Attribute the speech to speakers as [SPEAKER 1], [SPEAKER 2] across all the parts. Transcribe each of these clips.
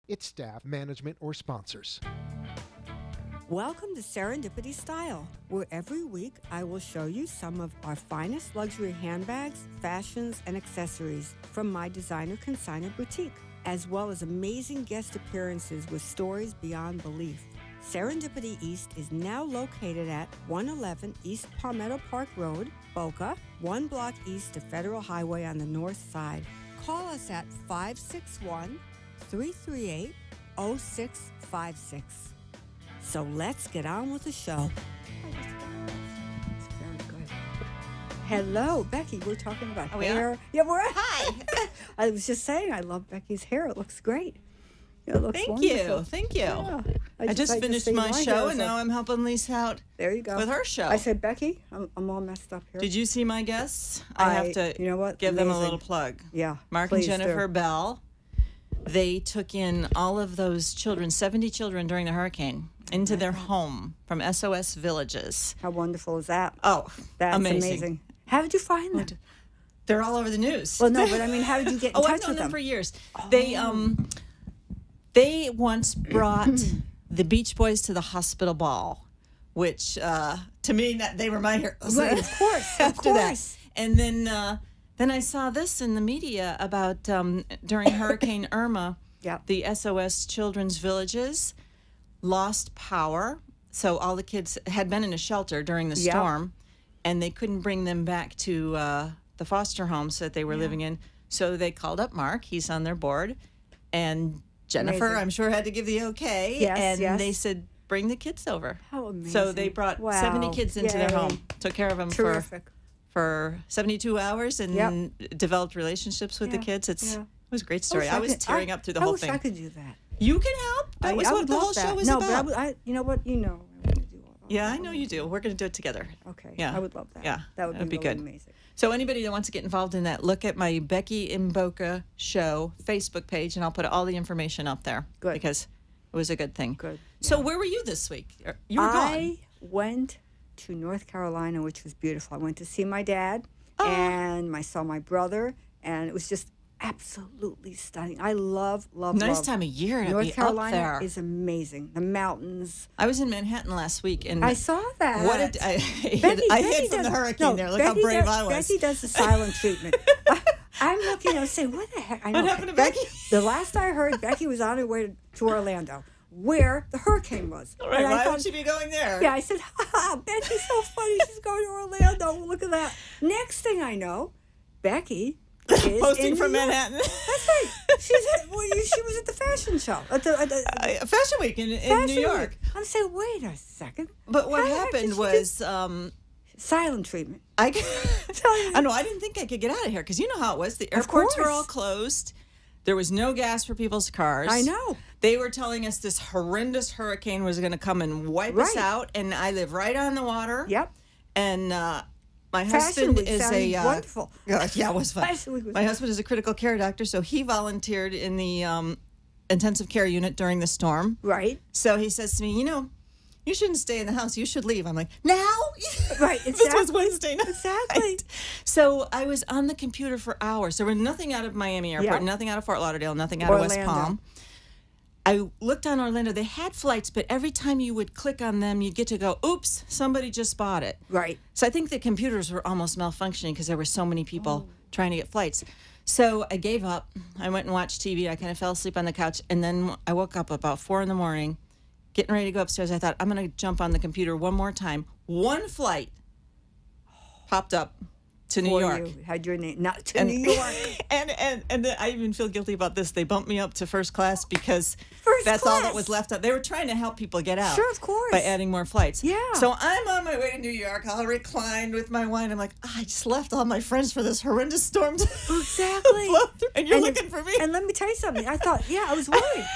[SPEAKER 1] its staff, management, or sponsors.
[SPEAKER 2] Welcome to Serendipity Style, where every week I will show you some of our finest luxury handbags, fashions, and accessories from my designer consignor boutique, as well as amazing guest appearances with stories beyond belief. Serendipity East is now located at 111 East Palmetto Park Road, Boca, 1 block east of Federal Highway on the north side. Call us at 561-338-0656. So let's get on with the show. It's very good. Hello, Becky. We're talking about hair. Yeah, we're hi. I was just saying, I love Becky's hair. It looks great. It looks wonderful.
[SPEAKER 3] Thank you.
[SPEAKER 2] Yeah.
[SPEAKER 3] I just finished my show, and now I'm helping Lisa out.
[SPEAKER 2] There you go.
[SPEAKER 3] With her show.
[SPEAKER 2] I said, Becky, I'm all messed up here.
[SPEAKER 3] Did you see my guests? I have to give them a little plug.
[SPEAKER 2] Yeah.
[SPEAKER 3] Mark and Jennifer Bell. They took in all of those children, 70 children during the hurricane, into their home from SOS villages.
[SPEAKER 2] How wonderful is that?
[SPEAKER 3] Oh,
[SPEAKER 2] that's amazing. How did you find them?
[SPEAKER 3] They're all over the news.
[SPEAKER 2] Well, no, but I mean, how did you get in touch with them?
[SPEAKER 3] I've known them for years. They once brought the Beach Boys to the hospital ball, which to me they were my heroes.
[SPEAKER 2] Right, of course.
[SPEAKER 3] After that, and then I saw this in the media about during Hurricane Irma, the SOS Children's Villages lost power. So all the kids had been in a shelter during the storm, and they couldn't bring them back to the foster homes that they were living in. So they called up Mark. He's on their board, and Jennifer, I'm sure, had to give the okay.
[SPEAKER 2] Yes,
[SPEAKER 3] and they said, bring the kids over.
[SPEAKER 2] How amazing.
[SPEAKER 3] So they brought 70 kids into their home, took care of them for 72 hours, and developed relationships with the kids. It was a great story. I was tearing up through the whole thing.
[SPEAKER 2] I wish I could do that.
[SPEAKER 3] You can help. That was what the whole show was about.
[SPEAKER 2] But you know what? You know I want to do all that.
[SPEAKER 3] Yeah, I know you do. We're going to do it together.
[SPEAKER 2] Okay.
[SPEAKER 3] Yeah.
[SPEAKER 2] I would love that.
[SPEAKER 3] Yeah.
[SPEAKER 2] That would be
[SPEAKER 3] good.
[SPEAKER 2] Amazing.
[SPEAKER 3] So anybody that wants to get involved in that, look at my Becky in Boca show Facebook page, and I'll put all the information up there.
[SPEAKER 2] Good.
[SPEAKER 3] Because it was a good thing.
[SPEAKER 2] Good.
[SPEAKER 3] So where were you this week? You were gone.
[SPEAKER 2] I went to North Carolina, which was beautiful. I went to see my dad, and I saw my brother, and it was just absolutely stunning. I love
[SPEAKER 3] nice time of year to
[SPEAKER 2] North
[SPEAKER 3] be
[SPEAKER 2] Carolina
[SPEAKER 3] up there.
[SPEAKER 2] Is amazing. The mountains.
[SPEAKER 3] I was in Manhattan last week, and
[SPEAKER 2] I saw that.
[SPEAKER 3] What did I hid from the hurricane there. Look how brave I was.
[SPEAKER 2] Becky does the silent treatment. I'm looking. I'm saying, what the heck? I know.
[SPEAKER 3] What happened to Becky?
[SPEAKER 2] The last I heard, Becky was on her way to Orlando, where the hurricane was.
[SPEAKER 3] All right, why would she be going there?
[SPEAKER 2] Yeah, I said, Becky's so funny. She's going to Orlando. Look at that. Next thing I know, Becky is
[SPEAKER 3] posting from Manhattan.
[SPEAKER 2] That's right. She was at the fashion show.
[SPEAKER 3] Fashion Week in New York.
[SPEAKER 2] Week. I'm saying, wait a second.
[SPEAKER 3] But what happened was
[SPEAKER 2] silent treatment.
[SPEAKER 3] I know. I didn't think I could get out of here because you know how it was. The airports were all closed. There was no gas for people's cars.
[SPEAKER 2] I know.
[SPEAKER 3] They were telling us this horrendous hurricane was going to come and wipe us out, and I live right on the water.
[SPEAKER 2] Yep.
[SPEAKER 3] And my husband is
[SPEAKER 2] wonderful.
[SPEAKER 3] Yeah, it was fun. My husband is a critical care doctor, so he volunteered in the intensive care unit during the storm.
[SPEAKER 2] Right.
[SPEAKER 3] So he says to me, you shouldn't stay in the house. You should leave. I'm like, now?
[SPEAKER 2] Right. Exactly.
[SPEAKER 3] This was Wednesday night.
[SPEAKER 2] Exactly.
[SPEAKER 3] So I was on the computer for hours. There was nothing out of Miami Airport, nothing out of Fort Lauderdale, nothing out of West Palm. I looked on Orlando. They had flights, but every time you would click on them, you'd get to go, oops, somebody just bought it.
[SPEAKER 2] Right.
[SPEAKER 3] So I think the computers were almost malfunctioning because there were so many people trying to get flights. So I gave up. I went and watched TV. I kind of fell asleep on the couch. And then I woke up about 4 in the morning, getting ready to go upstairs. I thought, I'm going to jump on the computer one more time. One flight popped up to New York.
[SPEAKER 2] You had your name, not to New York.
[SPEAKER 3] And I even feel guilty about this. They bumped me up to first class because that's all that was left. They were trying to help people get out.
[SPEAKER 2] Sure, of course.
[SPEAKER 3] By adding more flights.
[SPEAKER 2] Yeah.
[SPEAKER 3] So I'm on my way to New York, all reclined with my wine. I'm like, I just left all my friends for this horrendous storm to
[SPEAKER 2] exactly.
[SPEAKER 3] blow through. And you're looking for me.
[SPEAKER 2] And let me tell you something. I thought, I was worried.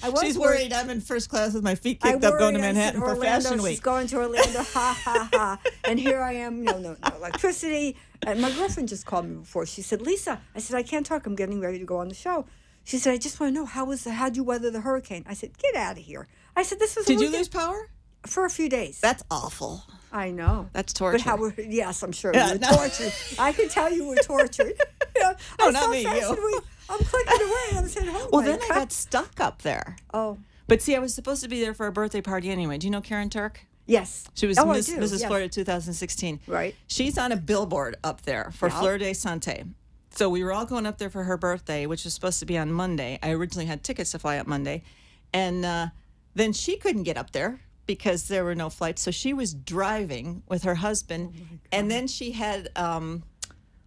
[SPEAKER 2] I was
[SPEAKER 3] She's worried. I'm in first class with my feet kicked up going to Manhattan for Fashion Week.
[SPEAKER 2] She's going to Orlando, ha, ha, ha. And here I am, no electricity. And my girlfriend just called me before. She said, Lisa, I said, I can't talk. I'm getting ready to go on the show. She said, I just want to know, how'd you weather the hurricane? I said, get out of here. I said, this was
[SPEAKER 3] Did you lose power?
[SPEAKER 2] For a few days.
[SPEAKER 3] That's awful.
[SPEAKER 2] I know.
[SPEAKER 3] That's torture.
[SPEAKER 2] Yes, I'm sure we were tortured. I can tell you were tortured.
[SPEAKER 3] No, not me, you.
[SPEAKER 2] I'm clicking away. I'm saying, oh,
[SPEAKER 3] Well,
[SPEAKER 2] my
[SPEAKER 3] then
[SPEAKER 2] God.
[SPEAKER 3] I got stuck up there.
[SPEAKER 2] Oh,
[SPEAKER 3] But see, I was supposed to be there for a birthday party anyway. Do you know Karen Turk?
[SPEAKER 2] yes.
[SPEAKER 3] She was
[SPEAKER 2] I do,
[SPEAKER 3] Mrs.
[SPEAKER 2] yes.
[SPEAKER 3] Florida 2016.
[SPEAKER 2] Right.
[SPEAKER 3] She's on a billboard up there for
[SPEAKER 2] Yeah.
[SPEAKER 3] Fleur de Santé. So we were all going up there for her birthday, which was supposed to be on Monday. I originally had tickets to fly up Monday. And then she couldn't get up there because there were no flights. So she was driving with her husband. And then she had,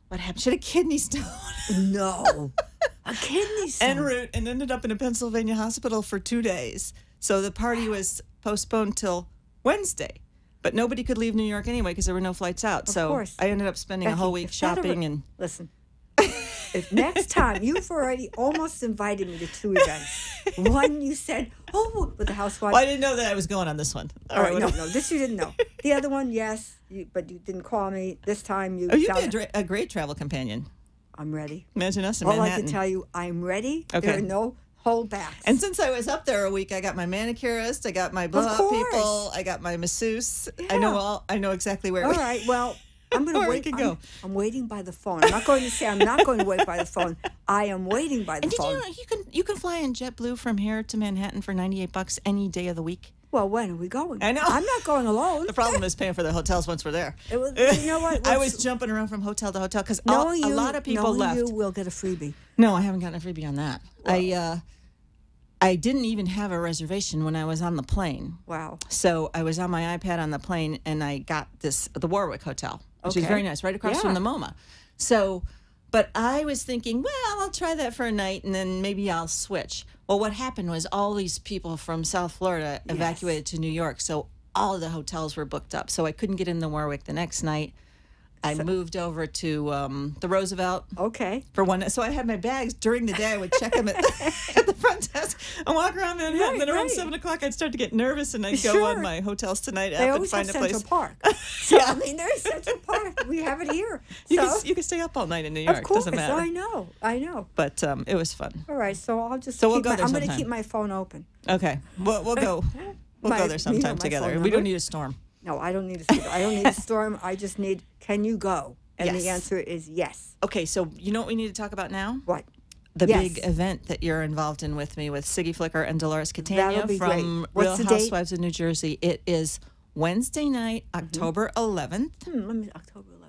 [SPEAKER 3] what happened? She had a kidney stone.
[SPEAKER 2] No. A kidney stone.
[SPEAKER 3] En route and ended up in a Pennsylvania hospital for 2 days. So the party was postponed till Wednesday. But nobody could leave New York anyway because there were no flights out. So
[SPEAKER 2] course.
[SPEAKER 3] I ended up spending a
[SPEAKER 2] Becky,
[SPEAKER 3] whole week
[SPEAKER 2] if that
[SPEAKER 3] shopping
[SPEAKER 2] ever-
[SPEAKER 3] and
[SPEAKER 2] Listen. If next time, you've already almost invited me to 2 events. One, you said, oh, with the housewife.
[SPEAKER 3] well, I didn't know that I was going on this one.
[SPEAKER 2] All right, no, this you didn't know. The other one, yes, but you didn't call me. This time you...
[SPEAKER 3] Oh, you'd be a great travel companion.
[SPEAKER 2] I'm ready.
[SPEAKER 3] Imagine us in
[SPEAKER 2] All I
[SPEAKER 3] Manhattan.
[SPEAKER 2] can tell you, I'm ready.
[SPEAKER 3] Okay.
[SPEAKER 2] There are no holdbacks.
[SPEAKER 3] And since I was up there a week, I got my manicurist, I got my blow-up
[SPEAKER 2] course.
[SPEAKER 3] people, I got my masseuse.
[SPEAKER 2] Yeah.
[SPEAKER 3] I know exactly where.
[SPEAKER 2] All right, well, I'm going to
[SPEAKER 3] Where we
[SPEAKER 2] wait.
[SPEAKER 3] could go.
[SPEAKER 2] I'm waiting by the phone. I'm not going to say I'm not going to wait by the phone. I am waiting by the
[SPEAKER 3] And did
[SPEAKER 2] phone.
[SPEAKER 3] you know you can fly in JetBlue from here to Manhattan for $98 any day of the week?
[SPEAKER 2] Well, when are we going?
[SPEAKER 3] I know.
[SPEAKER 2] I'm not going alone.
[SPEAKER 3] The problem is paying for the hotels once we're there.
[SPEAKER 2] It was, you know what?
[SPEAKER 3] I was jumping around from hotel to hotel because a
[SPEAKER 2] Knowing
[SPEAKER 3] lot of people left.
[SPEAKER 2] You will get a freebie.
[SPEAKER 3] No, I haven't gotten a freebie on that. I didn't even have a reservation when I was on the plane.
[SPEAKER 2] Wow.
[SPEAKER 3] So I was on my iPad on the plane, and I got the Warwick Hotel, which is
[SPEAKER 2] Okay.
[SPEAKER 3] very nice, right across from the MoMA. So, but I was thinking, well, I'll try that for a night, and then maybe I'll switch. Well, what happened was all these people from South Florida evacuated to New York, so all of the hotels were booked up. So I couldn't get in the Warwick the next night. I moved over to the Roosevelt.
[SPEAKER 2] Okay.
[SPEAKER 3] For one, so I had my bags during the day. I would check them at the front desk and walk around Manhattan.
[SPEAKER 2] Right,
[SPEAKER 3] then around
[SPEAKER 2] right.
[SPEAKER 3] 7 o'clock, I'd start to get nervous, and I'd go
[SPEAKER 2] Sure.
[SPEAKER 3] on my Hotels Tonight app
[SPEAKER 2] They
[SPEAKER 3] and
[SPEAKER 2] always have
[SPEAKER 3] find a
[SPEAKER 2] Central
[SPEAKER 3] place.
[SPEAKER 2] Park. So, I mean, there's Central Park. We have it here.
[SPEAKER 3] You
[SPEAKER 2] So,
[SPEAKER 3] can stay up all night in New York.
[SPEAKER 2] of course,
[SPEAKER 3] Doesn't matter.
[SPEAKER 2] I know.
[SPEAKER 3] But it was fun.
[SPEAKER 2] All right, so I'll just.
[SPEAKER 3] So we'll
[SPEAKER 2] keep
[SPEAKER 3] go there
[SPEAKER 2] I'm going to
[SPEAKER 3] sometime.
[SPEAKER 2] keep my phone open.
[SPEAKER 3] Okay, we'll go. We'll
[SPEAKER 2] My-
[SPEAKER 3] go there
[SPEAKER 2] you know
[SPEAKER 3] sometime
[SPEAKER 2] my
[SPEAKER 3] together.
[SPEAKER 2] phone
[SPEAKER 3] We don't
[SPEAKER 2] number.
[SPEAKER 3] need a storm.
[SPEAKER 2] No, I don't need a. I don't need a storm. I just need. Can you go? And the
[SPEAKER 3] Yes.
[SPEAKER 2] answer is yes.
[SPEAKER 3] Okay, so you know what we need to talk about now?
[SPEAKER 2] What?
[SPEAKER 3] The
[SPEAKER 2] Yes.
[SPEAKER 3] big event that you're involved in with me with Siggy Flicker and Dolores
[SPEAKER 2] That'll
[SPEAKER 3] Catania
[SPEAKER 2] be
[SPEAKER 3] from
[SPEAKER 2] great. What's
[SPEAKER 3] Real
[SPEAKER 2] the date?
[SPEAKER 3] Housewives of New Jersey. It is Wednesday night, October 11th.
[SPEAKER 2] Let me October 11th.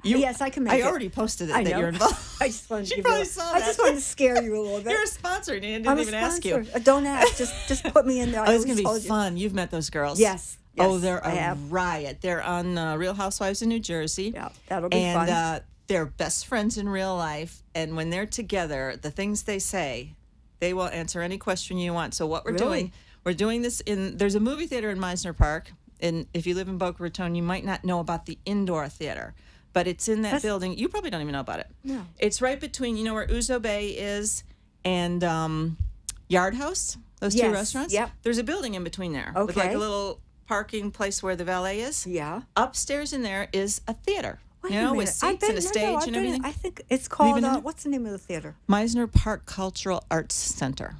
[SPEAKER 2] Yes, I can make it.
[SPEAKER 3] I already posted it
[SPEAKER 2] I
[SPEAKER 3] that
[SPEAKER 2] know.
[SPEAKER 3] you're involved.
[SPEAKER 2] I just wanted to
[SPEAKER 3] She
[SPEAKER 2] give
[SPEAKER 3] probably
[SPEAKER 2] you.
[SPEAKER 3] saw
[SPEAKER 2] I
[SPEAKER 3] that.
[SPEAKER 2] just wanted to scare you a little bit.
[SPEAKER 3] You're a sponsor, and I didn't
[SPEAKER 2] I'm
[SPEAKER 3] even
[SPEAKER 2] a
[SPEAKER 3] ask you.
[SPEAKER 2] sponsor. Don't ask. Just put me in there.
[SPEAKER 3] Oh, it's going to
[SPEAKER 2] always
[SPEAKER 3] be
[SPEAKER 2] told you.
[SPEAKER 3] fun. You've met those girls.
[SPEAKER 2] Yes.
[SPEAKER 3] Oh, they're
[SPEAKER 2] I
[SPEAKER 3] a
[SPEAKER 2] have.
[SPEAKER 3] riot. They're on Real Housewives of New Jersey.
[SPEAKER 2] Yeah, that'll be
[SPEAKER 3] and,
[SPEAKER 2] fun.
[SPEAKER 3] they're best friends in real life. And when they're together, the things they say, they will answer any question you want. So what we're doing this there's a movie theater in Meisner Park. And if you live in Boca Raton, you might not know about the indoor theater. But it's in that building. You probably don't even know about it.
[SPEAKER 2] No.
[SPEAKER 3] It's right between, you know where Ouzo Bay is and Yard House? Those two
[SPEAKER 2] Yes,
[SPEAKER 3] restaurants?
[SPEAKER 2] yep.
[SPEAKER 3] There's a building in between there. With like
[SPEAKER 2] Okay.
[SPEAKER 3] a little parking place where the valet is.
[SPEAKER 2] Yeah.
[SPEAKER 3] Upstairs in there is a theater.
[SPEAKER 2] Wait
[SPEAKER 3] you
[SPEAKER 2] a
[SPEAKER 3] know,
[SPEAKER 2] minute.
[SPEAKER 3] with seats and a stage and everything.
[SPEAKER 2] I think it's called.
[SPEAKER 3] been in there?
[SPEAKER 2] What's the name of the theater?
[SPEAKER 3] Meisner Park Cultural Arts Center.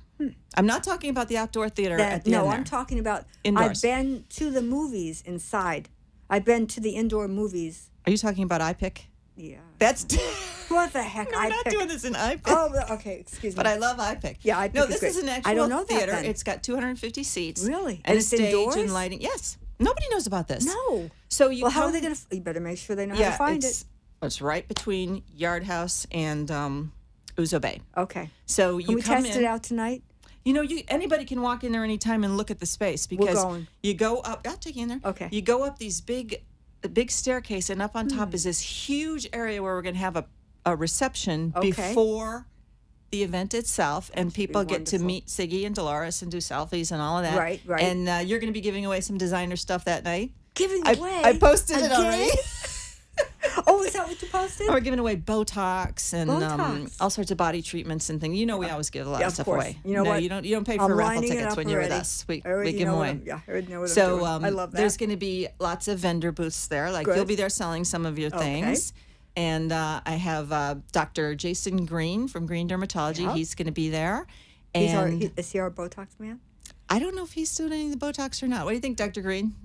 [SPEAKER 3] I'm not talking about the outdoor theater at the
[SPEAKER 2] no,
[SPEAKER 3] end
[SPEAKER 2] I'm
[SPEAKER 3] there.
[SPEAKER 2] talking about.
[SPEAKER 3] Indoors.
[SPEAKER 2] I've been to the movies inside. I've been to the indoor movies.
[SPEAKER 3] Are you talking about iPic?
[SPEAKER 2] Yeah.
[SPEAKER 3] That's
[SPEAKER 2] What the heck?
[SPEAKER 3] no, we're not doing this in iPic.
[SPEAKER 2] Oh, okay. Excuse me.
[SPEAKER 3] But I love iPic.
[SPEAKER 2] Yeah, iPic
[SPEAKER 3] No,
[SPEAKER 2] is
[SPEAKER 3] this
[SPEAKER 2] great.
[SPEAKER 3] is an
[SPEAKER 2] I
[SPEAKER 3] actual
[SPEAKER 2] don't know that
[SPEAKER 3] theater.
[SPEAKER 2] then.
[SPEAKER 3] It's got 250 seats.
[SPEAKER 2] Really?
[SPEAKER 3] And
[SPEAKER 2] And
[SPEAKER 3] a
[SPEAKER 2] it's
[SPEAKER 3] stage
[SPEAKER 2] indoors?
[SPEAKER 3] and lighting. Yes. Nobody knows about this.
[SPEAKER 2] No.
[SPEAKER 3] So you
[SPEAKER 2] Well, how are
[SPEAKER 3] come-
[SPEAKER 2] they going to? You better make sure they know
[SPEAKER 3] Yeah,
[SPEAKER 2] how to find
[SPEAKER 3] it's,
[SPEAKER 2] it.
[SPEAKER 3] it's right between Yard House and Ouzo Bay.
[SPEAKER 2] Okay.
[SPEAKER 3] So
[SPEAKER 2] Can
[SPEAKER 3] you
[SPEAKER 2] we
[SPEAKER 3] come
[SPEAKER 2] test
[SPEAKER 3] in.
[SPEAKER 2] it out tonight?
[SPEAKER 3] You know, anybody can walk in there anytime and look at the space because
[SPEAKER 2] going.
[SPEAKER 3] you go up. I'll take you in there.
[SPEAKER 2] Okay.
[SPEAKER 3] You go up these big staircase, and up on top is this huge area where we're going to have a reception
[SPEAKER 2] Okay.
[SPEAKER 3] before the event itself, and people get to
[SPEAKER 2] wonderful.
[SPEAKER 3] meet Siggy and Dolores and do selfies and all of that.
[SPEAKER 2] Right, right.
[SPEAKER 3] And you're going to be giving away some designer stuff that night.
[SPEAKER 2] Giving
[SPEAKER 3] I,
[SPEAKER 2] away.
[SPEAKER 3] I posted it
[SPEAKER 2] again?
[SPEAKER 3] already.
[SPEAKER 2] Oh, is that what you posted?
[SPEAKER 3] We're giving away Botox and
[SPEAKER 2] Botox.
[SPEAKER 3] all sorts of body treatments and things. You know, we always give a lot
[SPEAKER 2] Yeah,
[SPEAKER 3] of
[SPEAKER 2] of
[SPEAKER 3] stuff
[SPEAKER 2] course.
[SPEAKER 3] away.
[SPEAKER 2] You know
[SPEAKER 3] no,
[SPEAKER 2] what?
[SPEAKER 3] you don't pay
[SPEAKER 2] I'm
[SPEAKER 3] for raffle
[SPEAKER 2] lining it
[SPEAKER 3] tickets
[SPEAKER 2] up
[SPEAKER 3] when you're with
[SPEAKER 2] already.
[SPEAKER 3] us. We
[SPEAKER 2] I already
[SPEAKER 3] give them
[SPEAKER 2] know
[SPEAKER 3] away.
[SPEAKER 2] I already know what
[SPEAKER 3] So
[SPEAKER 2] I'm doing. I love that.
[SPEAKER 3] there's going to be lots of vendor booths there. Like
[SPEAKER 2] Good.
[SPEAKER 3] you'll be there selling some of your things. And I have Dr. Jason Green from Green Dermatology.
[SPEAKER 2] Yeah.
[SPEAKER 3] He's going to be there.
[SPEAKER 2] Is he our Botox man?
[SPEAKER 3] I don't know if he's doing any of the Botox or not. What do you think, Dr. Green?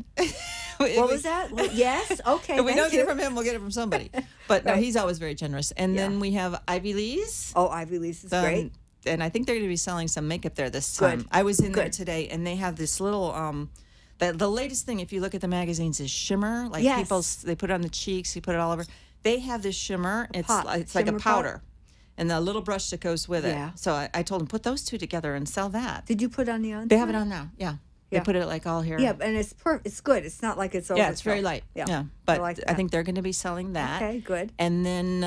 [SPEAKER 2] What was that? Well, yes. Okay.
[SPEAKER 3] If we don't
[SPEAKER 2] thank
[SPEAKER 3] get it
[SPEAKER 2] you.
[SPEAKER 3] from him, we'll get it from somebody. But no,
[SPEAKER 2] Right.
[SPEAKER 3] he's always very generous. And then we have Ivy Lee's.
[SPEAKER 2] Oh, Ivy Lee's is great.
[SPEAKER 3] And I think they're going to be selling some makeup there this
[SPEAKER 2] Good.
[SPEAKER 3] time. I was in there
[SPEAKER 2] Good.
[SPEAKER 3] today, and they have this little. The latest thing, if you look at the magazines, is shimmer. Like
[SPEAKER 2] Yes.
[SPEAKER 3] people, they put it on the cheeks, you put it all over. They have this shimmer. It's
[SPEAKER 2] pot.
[SPEAKER 3] like a
[SPEAKER 2] Shimmer pot?
[SPEAKER 3] powder, and the little brush that goes with it.
[SPEAKER 2] Yeah.
[SPEAKER 3] So I told them put those two together and sell that.
[SPEAKER 2] Did you put on the on?
[SPEAKER 3] They have it on now. Yeah. They
[SPEAKER 2] Yeah.
[SPEAKER 3] put it like all here.
[SPEAKER 2] Yeah, and it's it's good. It's not like it's over.
[SPEAKER 3] Yeah, it's very light. Yeah. But
[SPEAKER 2] like
[SPEAKER 3] I
[SPEAKER 2] that.
[SPEAKER 3] think they're going to be selling that.
[SPEAKER 2] Okay, good.
[SPEAKER 3] And then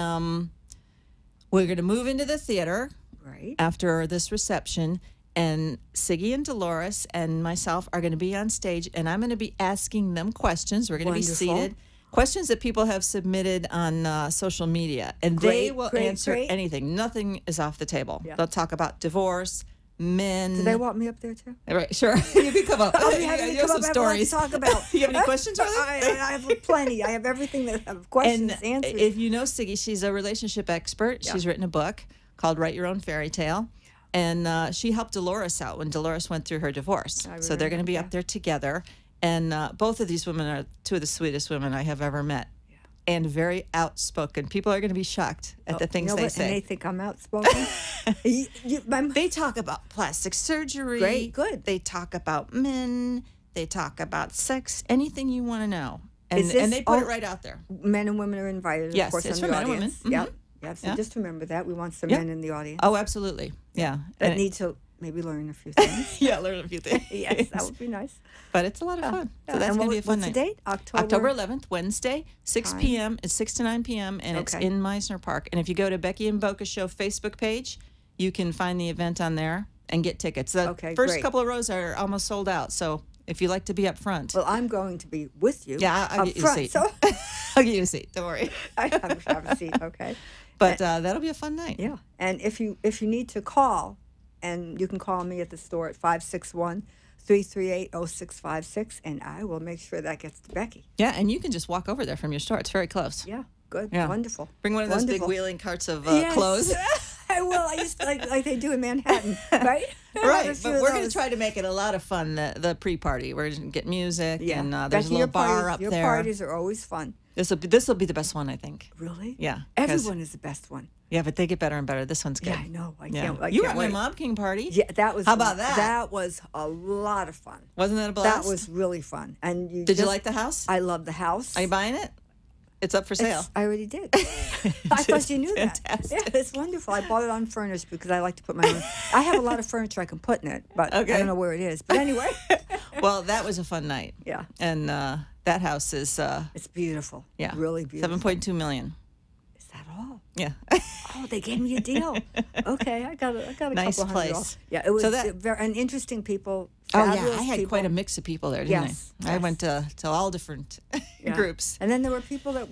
[SPEAKER 3] we're going to move into the theater
[SPEAKER 2] Right.
[SPEAKER 3] after this reception. And Siggy and Dolores and myself are going to be on stage, and I'm going to be asking them questions. We're going to be
[SPEAKER 2] Wonderful.
[SPEAKER 3] seated. Questions that people have submitted on social media, and they will answer anything. Nothing is off the table.
[SPEAKER 2] Yeah.
[SPEAKER 3] They'll talk about divorce, men.
[SPEAKER 2] Do they want me up there too?
[SPEAKER 3] Right, sure. You can come up.
[SPEAKER 2] I'll be happy to
[SPEAKER 3] You have
[SPEAKER 2] come
[SPEAKER 3] some
[SPEAKER 2] up. I have a lot to
[SPEAKER 3] stories.
[SPEAKER 2] talk about.
[SPEAKER 3] You have any questions for them?
[SPEAKER 2] I have plenty. I have everything that have questions
[SPEAKER 3] And
[SPEAKER 2] answered.
[SPEAKER 3] if you know Siggy, she's a relationship expert.
[SPEAKER 2] Yeah.
[SPEAKER 3] She's written a book called Write Your Own Fairy Tale. And she helped Dolores out when Dolores went through her divorce. So they're going to be up there together. And both of these women are two of the sweetest women I have ever met. Yeah. And very outspoken. People are going to be shocked at the things they say.
[SPEAKER 2] And they think I'm outspoken.
[SPEAKER 3] They talk about plastic surgery.
[SPEAKER 2] Great, good.
[SPEAKER 3] They talk about men. They talk about sex. Anything you want to know. And,
[SPEAKER 2] Is this
[SPEAKER 3] and they put it
[SPEAKER 2] all-
[SPEAKER 3] right out there.
[SPEAKER 2] Men and women are invited,
[SPEAKER 3] Yes,
[SPEAKER 2] of course,
[SPEAKER 3] it's
[SPEAKER 2] on
[SPEAKER 3] for
[SPEAKER 2] the
[SPEAKER 3] men and women.
[SPEAKER 2] audience.
[SPEAKER 3] Mhm.
[SPEAKER 2] Yep. Yeah, so
[SPEAKER 3] Yeah.
[SPEAKER 2] just remember that. We want some
[SPEAKER 3] Yeah.
[SPEAKER 2] men in the audience
[SPEAKER 3] Oh, absolutely. Yeah.
[SPEAKER 2] that
[SPEAKER 3] And-
[SPEAKER 2] need to maybe learn a few things.
[SPEAKER 3] yeah, learn a few things.
[SPEAKER 2] Yes, that would be nice.
[SPEAKER 3] But it's a lot of fun. So that's
[SPEAKER 2] And
[SPEAKER 3] going to be a fun
[SPEAKER 2] what's
[SPEAKER 3] night.
[SPEAKER 2] the date?
[SPEAKER 3] October 11th, Wednesday, 6
[SPEAKER 2] Time?
[SPEAKER 3] p.m. It's 6 to 9 p.m. and it's
[SPEAKER 2] Okay.
[SPEAKER 3] in Meisner Park. And if you go to Becky and Boca Show Facebook page, you can find the event on there and get tickets. The
[SPEAKER 2] Okay,
[SPEAKER 3] first
[SPEAKER 2] great.
[SPEAKER 3] couple of rows are almost sold out. So if you like to be up front,
[SPEAKER 2] Well, I'm going to be with you.
[SPEAKER 3] yeah, I'll
[SPEAKER 2] up
[SPEAKER 3] get you
[SPEAKER 2] front,
[SPEAKER 3] a seat.
[SPEAKER 2] So
[SPEAKER 3] I'll get you a seat. Don't worry.
[SPEAKER 2] I have a seat. Okay.
[SPEAKER 3] But that'll be a fun night.
[SPEAKER 2] Yeah, and if you need to call, and you can call me at the store at 561-338-0656, and I will make sure that gets to Becky.
[SPEAKER 3] Yeah, and you can just walk over there from your store. It's very close.
[SPEAKER 2] Yeah, good,
[SPEAKER 3] Yeah.
[SPEAKER 2] wonderful.
[SPEAKER 3] Bring one of those
[SPEAKER 2] Wonderful.
[SPEAKER 3] big wheeling carts of
[SPEAKER 2] Yes.
[SPEAKER 3] clothes.
[SPEAKER 2] I will. I used to, like they do in Manhattan, right? I have a
[SPEAKER 3] Right,
[SPEAKER 2] few
[SPEAKER 3] but
[SPEAKER 2] of
[SPEAKER 3] we're going to
[SPEAKER 2] those.
[SPEAKER 3] try to make it a lot of fun, the pre-party. We're going to get music,
[SPEAKER 2] Yeah,
[SPEAKER 3] and there's
[SPEAKER 2] Becky,
[SPEAKER 3] a little
[SPEAKER 2] your
[SPEAKER 3] bar
[SPEAKER 2] parties,
[SPEAKER 3] up
[SPEAKER 2] your
[SPEAKER 3] there.
[SPEAKER 2] parties are always fun.
[SPEAKER 3] This will be the best one, I think.
[SPEAKER 2] Really?
[SPEAKER 3] Yeah. 'cause-
[SPEAKER 2] Everyone is the best one.
[SPEAKER 3] Yeah, but they get better and better. This one's good.
[SPEAKER 2] Yeah, I know. I
[SPEAKER 3] Yeah.
[SPEAKER 2] can't. I
[SPEAKER 3] You were
[SPEAKER 2] can't
[SPEAKER 3] at my
[SPEAKER 2] wait.
[SPEAKER 3] Mob King party.
[SPEAKER 2] Yeah, that was.
[SPEAKER 3] How about that?
[SPEAKER 2] That was a lot of fun.
[SPEAKER 3] Wasn't that a blast?
[SPEAKER 2] That was really fun. And you
[SPEAKER 3] Did you
[SPEAKER 2] just-
[SPEAKER 3] like the house?
[SPEAKER 2] I love the house.
[SPEAKER 3] Are you buying it? It's up for sale.
[SPEAKER 2] I already did. I thought you knew that.
[SPEAKER 3] Fantastic.
[SPEAKER 2] Yeah, it's wonderful. I bought it on Furnish because I like to put my own. I have a lot of furniture I can put in it, but I
[SPEAKER 3] Okay.
[SPEAKER 2] don't know where it is. But anyway,
[SPEAKER 3] Well, that was a fun night.
[SPEAKER 2] yeah,
[SPEAKER 3] And that house is
[SPEAKER 2] it's beautiful.
[SPEAKER 3] yeah,
[SPEAKER 2] Really beautiful.
[SPEAKER 3] 7.2 million.
[SPEAKER 2] Is that all?
[SPEAKER 3] Yeah.
[SPEAKER 2] Oh, they gave me a deal. Okay, I got a
[SPEAKER 3] Nice
[SPEAKER 2] couple hundred
[SPEAKER 3] place.
[SPEAKER 2] off. Yeah, it was
[SPEAKER 3] So that-
[SPEAKER 2] very and interesting people.
[SPEAKER 3] Oh yeah,
[SPEAKER 2] fabulous
[SPEAKER 3] I had
[SPEAKER 2] people.
[SPEAKER 3] quite a mix of people there, didn't
[SPEAKER 2] Yes,
[SPEAKER 3] I? I
[SPEAKER 2] yes.
[SPEAKER 3] went to all different
[SPEAKER 2] Yeah.
[SPEAKER 3] groups.
[SPEAKER 2] And then there were people that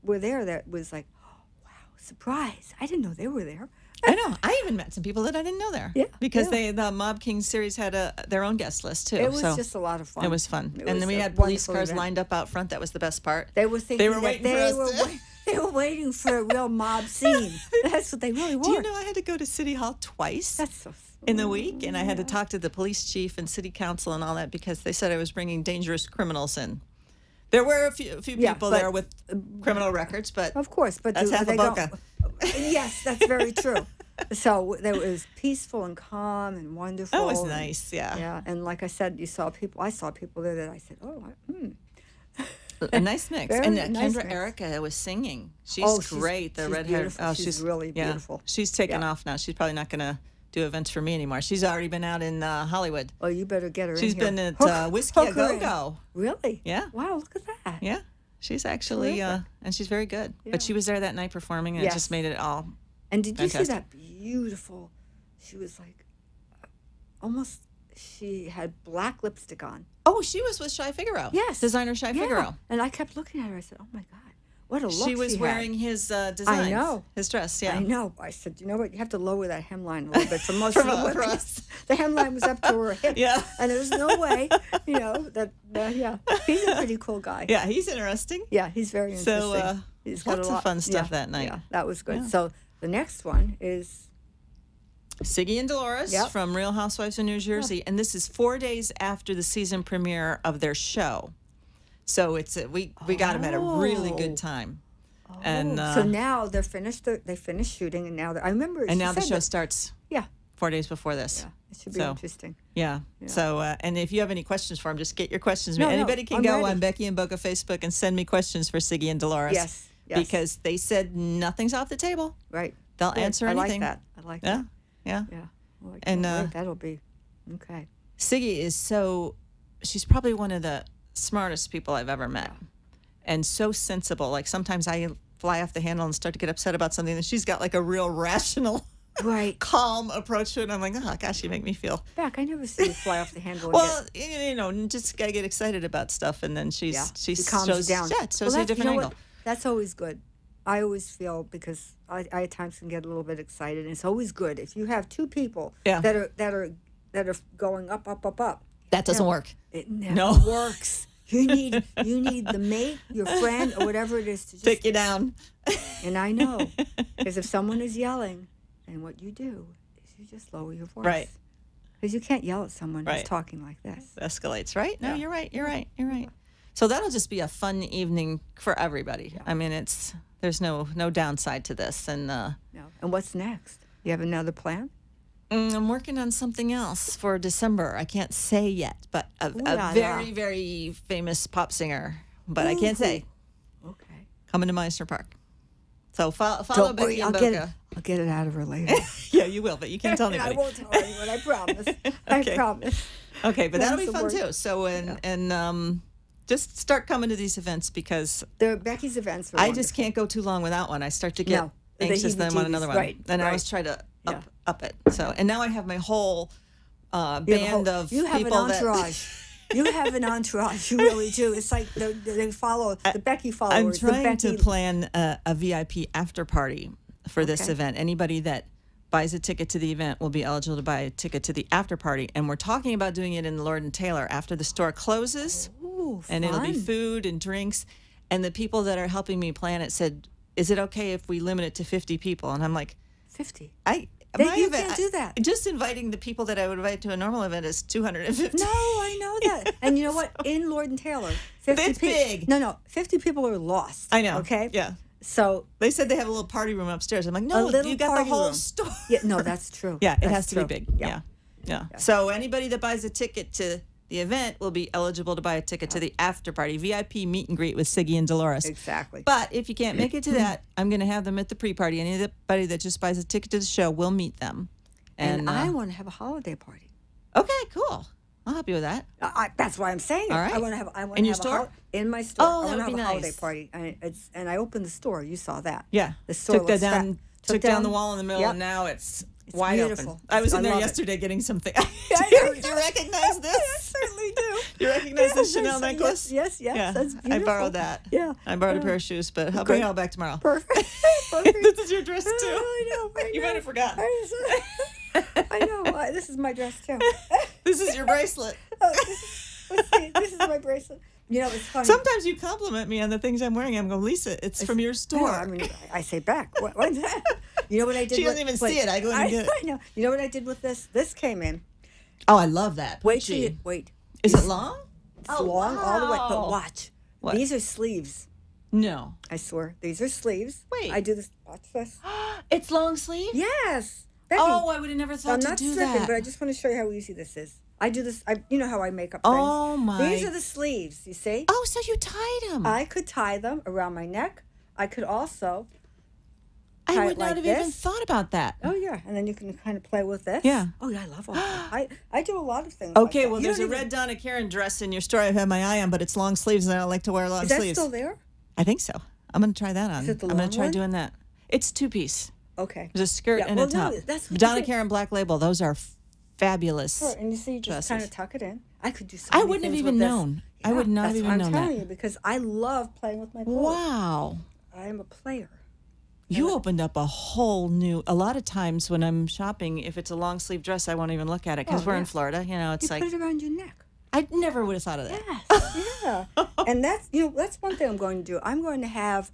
[SPEAKER 2] were there that was like, oh, wow, surprise! I didn't know they were there.
[SPEAKER 3] I know. I even met some people that I didn't know there.
[SPEAKER 2] Yeah,
[SPEAKER 3] Because
[SPEAKER 2] yeah.
[SPEAKER 3] the Mob King series had their own guest list too.
[SPEAKER 2] It was
[SPEAKER 3] so
[SPEAKER 2] just a lot of fun.
[SPEAKER 3] it was fun.
[SPEAKER 2] It
[SPEAKER 3] And
[SPEAKER 2] was
[SPEAKER 3] then we
[SPEAKER 2] a
[SPEAKER 3] had police
[SPEAKER 2] wonderful
[SPEAKER 3] cars
[SPEAKER 2] event.
[SPEAKER 3] lined up out front. That was the best part.
[SPEAKER 2] They were thinking
[SPEAKER 3] were
[SPEAKER 2] that
[SPEAKER 3] waiting for
[SPEAKER 2] they
[SPEAKER 3] us
[SPEAKER 2] were
[SPEAKER 3] to-
[SPEAKER 2] they were waiting for a real mob scene. That's what they really were.
[SPEAKER 3] Do you know I had to go to City Hall twice
[SPEAKER 2] That's so
[SPEAKER 3] in the week? And I had to talk to the police chief and city council and all that because they said I was bringing dangerous criminals in. There were a few
[SPEAKER 2] Yeah,
[SPEAKER 3] people
[SPEAKER 2] but-
[SPEAKER 3] there with criminal records, but
[SPEAKER 2] Of course, but
[SPEAKER 3] that's half a
[SPEAKER 2] they
[SPEAKER 3] Boca.
[SPEAKER 2] Yes, that's very true. So there was peaceful and calm and wonderful.
[SPEAKER 3] That was
[SPEAKER 2] and-
[SPEAKER 3] nice, yeah.
[SPEAKER 2] Yeah, and like I said, I saw people there that I said,
[SPEAKER 3] A nice mix.
[SPEAKER 2] Very
[SPEAKER 3] And
[SPEAKER 2] nice
[SPEAKER 3] Kendra
[SPEAKER 2] mix.
[SPEAKER 3] Erica was singing. She's
[SPEAKER 2] Oh, she's-
[SPEAKER 3] great. The
[SPEAKER 2] she's
[SPEAKER 3] red hair.
[SPEAKER 2] beautiful.
[SPEAKER 3] Oh,
[SPEAKER 2] She's really
[SPEAKER 3] yeah.
[SPEAKER 2] beautiful.
[SPEAKER 3] She's taken
[SPEAKER 2] Yeah.
[SPEAKER 3] off now. She's probably not going to do events for me anymore. She's already been out in Hollywood.
[SPEAKER 2] well, you better get her
[SPEAKER 3] She's
[SPEAKER 2] in here.
[SPEAKER 3] been at
[SPEAKER 2] Hook-
[SPEAKER 3] Whiskey A
[SPEAKER 2] hook her
[SPEAKER 3] Go
[SPEAKER 2] in.
[SPEAKER 3] Go.
[SPEAKER 2] Really?
[SPEAKER 3] Yeah.
[SPEAKER 2] Wow, look at that.
[SPEAKER 3] Yeah. She's actually,
[SPEAKER 2] Terrific.
[SPEAKER 3] and she's very good.
[SPEAKER 2] Yeah.
[SPEAKER 3] But she was there that night performing, and it
[SPEAKER 2] Yes.
[SPEAKER 3] just made it all.
[SPEAKER 2] And did you see
[SPEAKER 3] Fantastic.
[SPEAKER 2] that beautiful? She was like, almost. She had black lipstick on.
[SPEAKER 3] Oh, she was with Shy Figaro.
[SPEAKER 2] Yes.
[SPEAKER 3] Designer Shy
[SPEAKER 2] Yeah.
[SPEAKER 3] Figaro.
[SPEAKER 2] And I kept looking at her. I said, "Oh my God, what a look
[SPEAKER 3] She was
[SPEAKER 2] had."
[SPEAKER 3] wearing his designs.
[SPEAKER 2] know.
[SPEAKER 3] His dress, yeah.
[SPEAKER 2] I know. I said, you know what? You have to lower that hemline a little bit for most
[SPEAKER 3] From
[SPEAKER 2] of the women.
[SPEAKER 3] across.
[SPEAKER 2] The hemline was up to her hip.
[SPEAKER 3] Yeah.
[SPEAKER 2] And there was no way, that. Yeah. He's a pretty cool guy.
[SPEAKER 3] Yeah, he's interesting.
[SPEAKER 2] Yeah, he's very interesting.
[SPEAKER 3] So,
[SPEAKER 2] He's
[SPEAKER 3] lots
[SPEAKER 2] got a
[SPEAKER 3] of
[SPEAKER 2] lot,
[SPEAKER 3] fun stuff
[SPEAKER 2] yeah,
[SPEAKER 3] that night.
[SPEAKER 2] Yeah, that was good.
[SPEAKER 3] Yeah.
[SPEAKER 2] So the next one is
[SPEAKER 3] Siggy and Dolores
[SPEAKER 2] Yep.
[SPEAKER 3] from Real Housewives of New Jersey. And this is 4 days after the season premiere of their show. So we got them at a really good time. And
[SPEAKER 2] so now they're finished. They finished shooting, and now I remember.
[SPEAKER 3] And now the show starts.
[SPEAKER 2] Yeah.
[SPEAKER 3] 4 days before this.
[SPEAKER 2] Yeah, it should be interesting.
[SPEAKER 3] Yeah. So, and if you have any questions for them, just get your questions.
[SPEAKER 2] No,
[SPEAKER 3] Anybody can
[SPEAKER 2] I'm
[SPEAKER 3] go
[SPEAKER 2] ready.
[SPEAKER 3] on Becky and Boca Facebook and send me questions for Siggy and Dolores.
[SPEAKER 2] Yes.
[SPEAKER 3] Because they said nothing's off the table.
[SPEAKER 2] Right.
[SPEAKER 3] They'll answer anything.
[SPEAKER 2] I like that.
[SPEAKER 3] Yeah.
[SPEAKER 2] Yeah. Well,
[SPEAKER 3] and
[SPEAKER 2] that'll be okay.
[SPEAKER 3] Siggy is she's probably one of the smartest people I've ever met. And so sensible. Like sometimes I fly off the handle and start to get upset about something, and she's got like a real rational, calm approach to it. And I'm like, oh gosh, you make me feel.
[SPEAKER 2] Beck, I never see you fly off the handle.
[SPEAKER 3] Well, just gotta get excited about stuff, and then she
[SPEAKER 2] calms you down.
[SPEAKER 3] Yeah, shows you a different angle.
[SPEAKER 2] That's always good. I always feel, because I at times can get a little bit excited, and it's always good if you have two people that are going up.
[SPEAKER 3] That doesn't work.
[SPEAKER 2] It never works. You need the mate, your friend, or whatever it is to just
[SPEAKER 3] take you down.
[SPEAKER 2] And I know, because if someone is yelling, and what you do is you just lower your voice,
[SPEAKER 3] right?
[SPEAKER 2] Because you can't yell at someone who's talking like this.
[SPEAKER 3] It escalates, right? No, you're right. So that'll just be a fun evening for everybody. Yeah. I mean, there's no downside to this, and
[SPEAKER 2] no. And what's next? You have another plan?
[SPEAKER 3] I'm working on something else for December. I can't say yet, but a very, very famous pop singer. But I can't say.
[SPEAKER 2] Okay.
[SPEAKER 3] Coming to Meister Park. So follow Becky and Boca.
[SPEAKER 2] I'll get it out of her later.
[SPEAKER 3] Yeah, you will, but you can't tell anybody.
[SPEAKER 2] I won't tell anyone. I promise. I promise.
[SPEAKER 3] Okay, but that'll be fun too. So just start coming to these events, because
[SPEAKER 2] they're Becky's events.
[SPEAKER 3] I just can't go too long without one. I start to get anxious, then I want another one.
[SPEAKER 2] Right.
[SPEAKER 3] Then I always try to up it. So, and now I have my whole band of people.
[SPEAKER 2] You have an entourage. You have an entourage. You really do. It's like they follow the Becky followers.
[SPEAKER 3] I'm trying to plan a VIP after party for this event. Anybody that buys a ticket to the event will be eligible to buy a ticket to the after party. And we're talking about doing it in Lord & Taylor after the store closes.
[SPEAKER 2] Ooh,
[SPEAKER 3] and it'll be food and drinks. And the people that are helping me plan it said, is it okay if we limit it to 50 people? And I'm like,
[SPEAKER 2] 50?
[SPEAKER 3] You
[SPEAKER 2] can't do that.
[SPEAKER 3] Just inviting the people that I would invite to a normal event is 250.
[SPEAKER 2] No, I know that. And you know what? In Lord & Taylor, 50
[SPEAKER 3] it's big.
[SPEAKER 2] No, 50 people are lost.
[SPEAKER 3] I know.
[SPEAKER 2] Okay?
[SPEAKER 3] Yeah.
[SPEAKER 2] So
[SPEAKER 3] they said they have a little party room upstairs. I'm like, no, you got the whole store.
[SPEAKER 2] Yeah, no, that's true.
[SPEAKER 3] Yeah, it has to be big. Yeah. So anybody that buys a ticket to the event will be eligible to buy a ticket to the after party, VIP meet and greet with Siggy and Dolores.
[SPEAKER 2] Exactly.
[SPEAKER 3] But if you can't make it to that, I'm going to have them at the pre-party. Anybody that just buys a ticket to the show will meet them.
[SPEAKER 2] And I want to have a holiday party.
[SPEAKER 3] Okay, cool. I'll help you with that.
[SPEAKER 2] That's why I'm saying it.
[SPEAKER 3] All right.
[SPEAKER 2] I want to have.
[SPEAKER 3] In your store?
[SPEAKER 2] In my store.
[SPEAKER 3] Oh,
[SPEAKER 2] I
[SPEAKER 3] that
[SPEAKER 2] want to
[SPEAKER 3] would
[SPEAKER 2] have
[SPEAKER 3] be
[SPEAKER 2] a holiday
[SPEAKER 3] nice.
[SPEAKER 2] party, and I opened the store. You saw that.
[SPEAKER 3] Yeah.
[SPEAKER 2] The store
[SPEAKER 3] took down the wall in the middle, and now it's wide
[SPEAKER 2] beautiful.
[SPEAKER 3] Open. I was in there yesterday getting something. Do you recognize this?
[SPEAKER 2] I certainly do.
[SPEAKER 3] You recognize this Chanel necklace?
[SPEAKER 2] Yes.
[SPEAKER 3] Yeah,
[SPEAKER 2] That's beautiful.
[SPEAKER 3] I borrowed that.
[SPEAKER 2] Yeah.
[SPEAKER 3] I borrowed a pair of shoes, but I'll bring it all back tomorrow.
[SPEAKER 2] Perfect.
[SPEAKER 3] This is your dress too.
[SPEAKER 2] I know.
[SPEAKER 3] You might have forgotten.
[SPEAKER 2] I know. This is my dress too.
[SPEAKER 3] This is your bracelet.
[SPEAKER 2] This is my bracelet. You know, it's funny.
[SPEAKER 3] Sometimes you compliment me on the things I'm wearing. I'm going, Lisa, it's from your store.
[SPEAKER 2] I mean, I say back. What's that? You know what I did?
[SPEAKER 3] She doesn't even see it. I go in and get it.
[SPEAKER 2] I know. You know what I did with this? This came in.
[SPEAKER 3] Oh, I love that.
[SPEAKER 2] Wait.
[SPEAKER 3] Is it long?
[SPEAKER 2] It's long all the way. But watch.
[SPEAKER 3] What?
[SPEAKER 2] These are sleeves.
[SPEAKER 3] No.
[SPEAKER 2] I swear. These are sleaves.
[SPEAKER 3] Wait.
[SPEAKER 2] I do this. Watch this.
[SPEAKER 3] It's long sleeve?
[SPEAKER 2] Yes. Becky,
[SPEAKER 3] I would have never thought to do that.
[SPEAKER 2] I'm not stripping, but I just want to show you how easy this is. I do this. You know how I make up things.
[SPEAKER 3] Oh, my.
[SPEAKER 2] These are the sleeves, you see?
[SPEAKER 3] Oh, so you tied them.
[SPEAKER 2] I could tie them around my neck. I could also
[SPEAKER 3] I would not have even thought about that.
[SPEAKER 2] Oh, yeah. And then you can kind of play with this.
[SPEAKER 3] Yeah.
[SPEAKER 2] Oh, yeah, I love all that. I do a lot of things
[SPEAKER 3] Okay,
[SPEAKER 2] like that.
[SPEAKER 3] well, there's a red Donna Karen dress in your store I've had my eye on, but it's long sleeves, and I don't like to wear long sleeves.
[SPEAKER 2] Is that still there?
[SPEAKER 3] I think so. I'm going to try that on.
[SPEAKER 2] Is it the
[SPEAKER 3] I'm going
[SPEAKER 2] long
[SPEAKER 3] to try
[SPEAKER 2] one?
[SPEAKER 3] doing that. It's two-piece.
[SPEAKER 2] Okay.
[SPEAKER 3] There's a skirt and a top.
[SPEAKER 2] That's what
[SPEAKER 3] Donna Karen Black Label. Those are fabulous.
[SPEAKER 2] Sure, and you see, you just
[SPEAKER 3] dresses.
[SPEAKER 2] kind of tuck it in. I could do so
[SPEAKER 3] I
[SPEAKER 2] many
[SPEAKER 3] wouldn't have
[SPEAKER 2] things
[SPEAKER 3] even
[SPEAKER 2] with this.
[SPEAKER 3] known.
[SPEAKER 2] Yeah,
[SPEAKER 3] I would not have
[SPEAKER 2] that's
[SPEAKER 3] even
[SPEAKER 2] what
[SPEAKER 3] known
[SPEAKER 2] I'm
[SPEAKER 3] that.
[SPEAKER 2] telling you, because I love playing with my clothes.
[SPEAKER 3] Wow.
[SPEAKER 2] I am a player.
[SPEAKER 3] You opened up a whole new. A lot of times when I'm shopping, if it's a long sleeve dress, I won't even look at it because we're in Florida. You know, it's
[SPEAKER 2] You
[SPEAKER 3] like
[SPEAKER 2] put it around your neck.
[SPEAKER 3] I never would have thought of that.
[SPEAKER 2] Yes, yeah. And that's one thing I'm going to do. I'm going to have.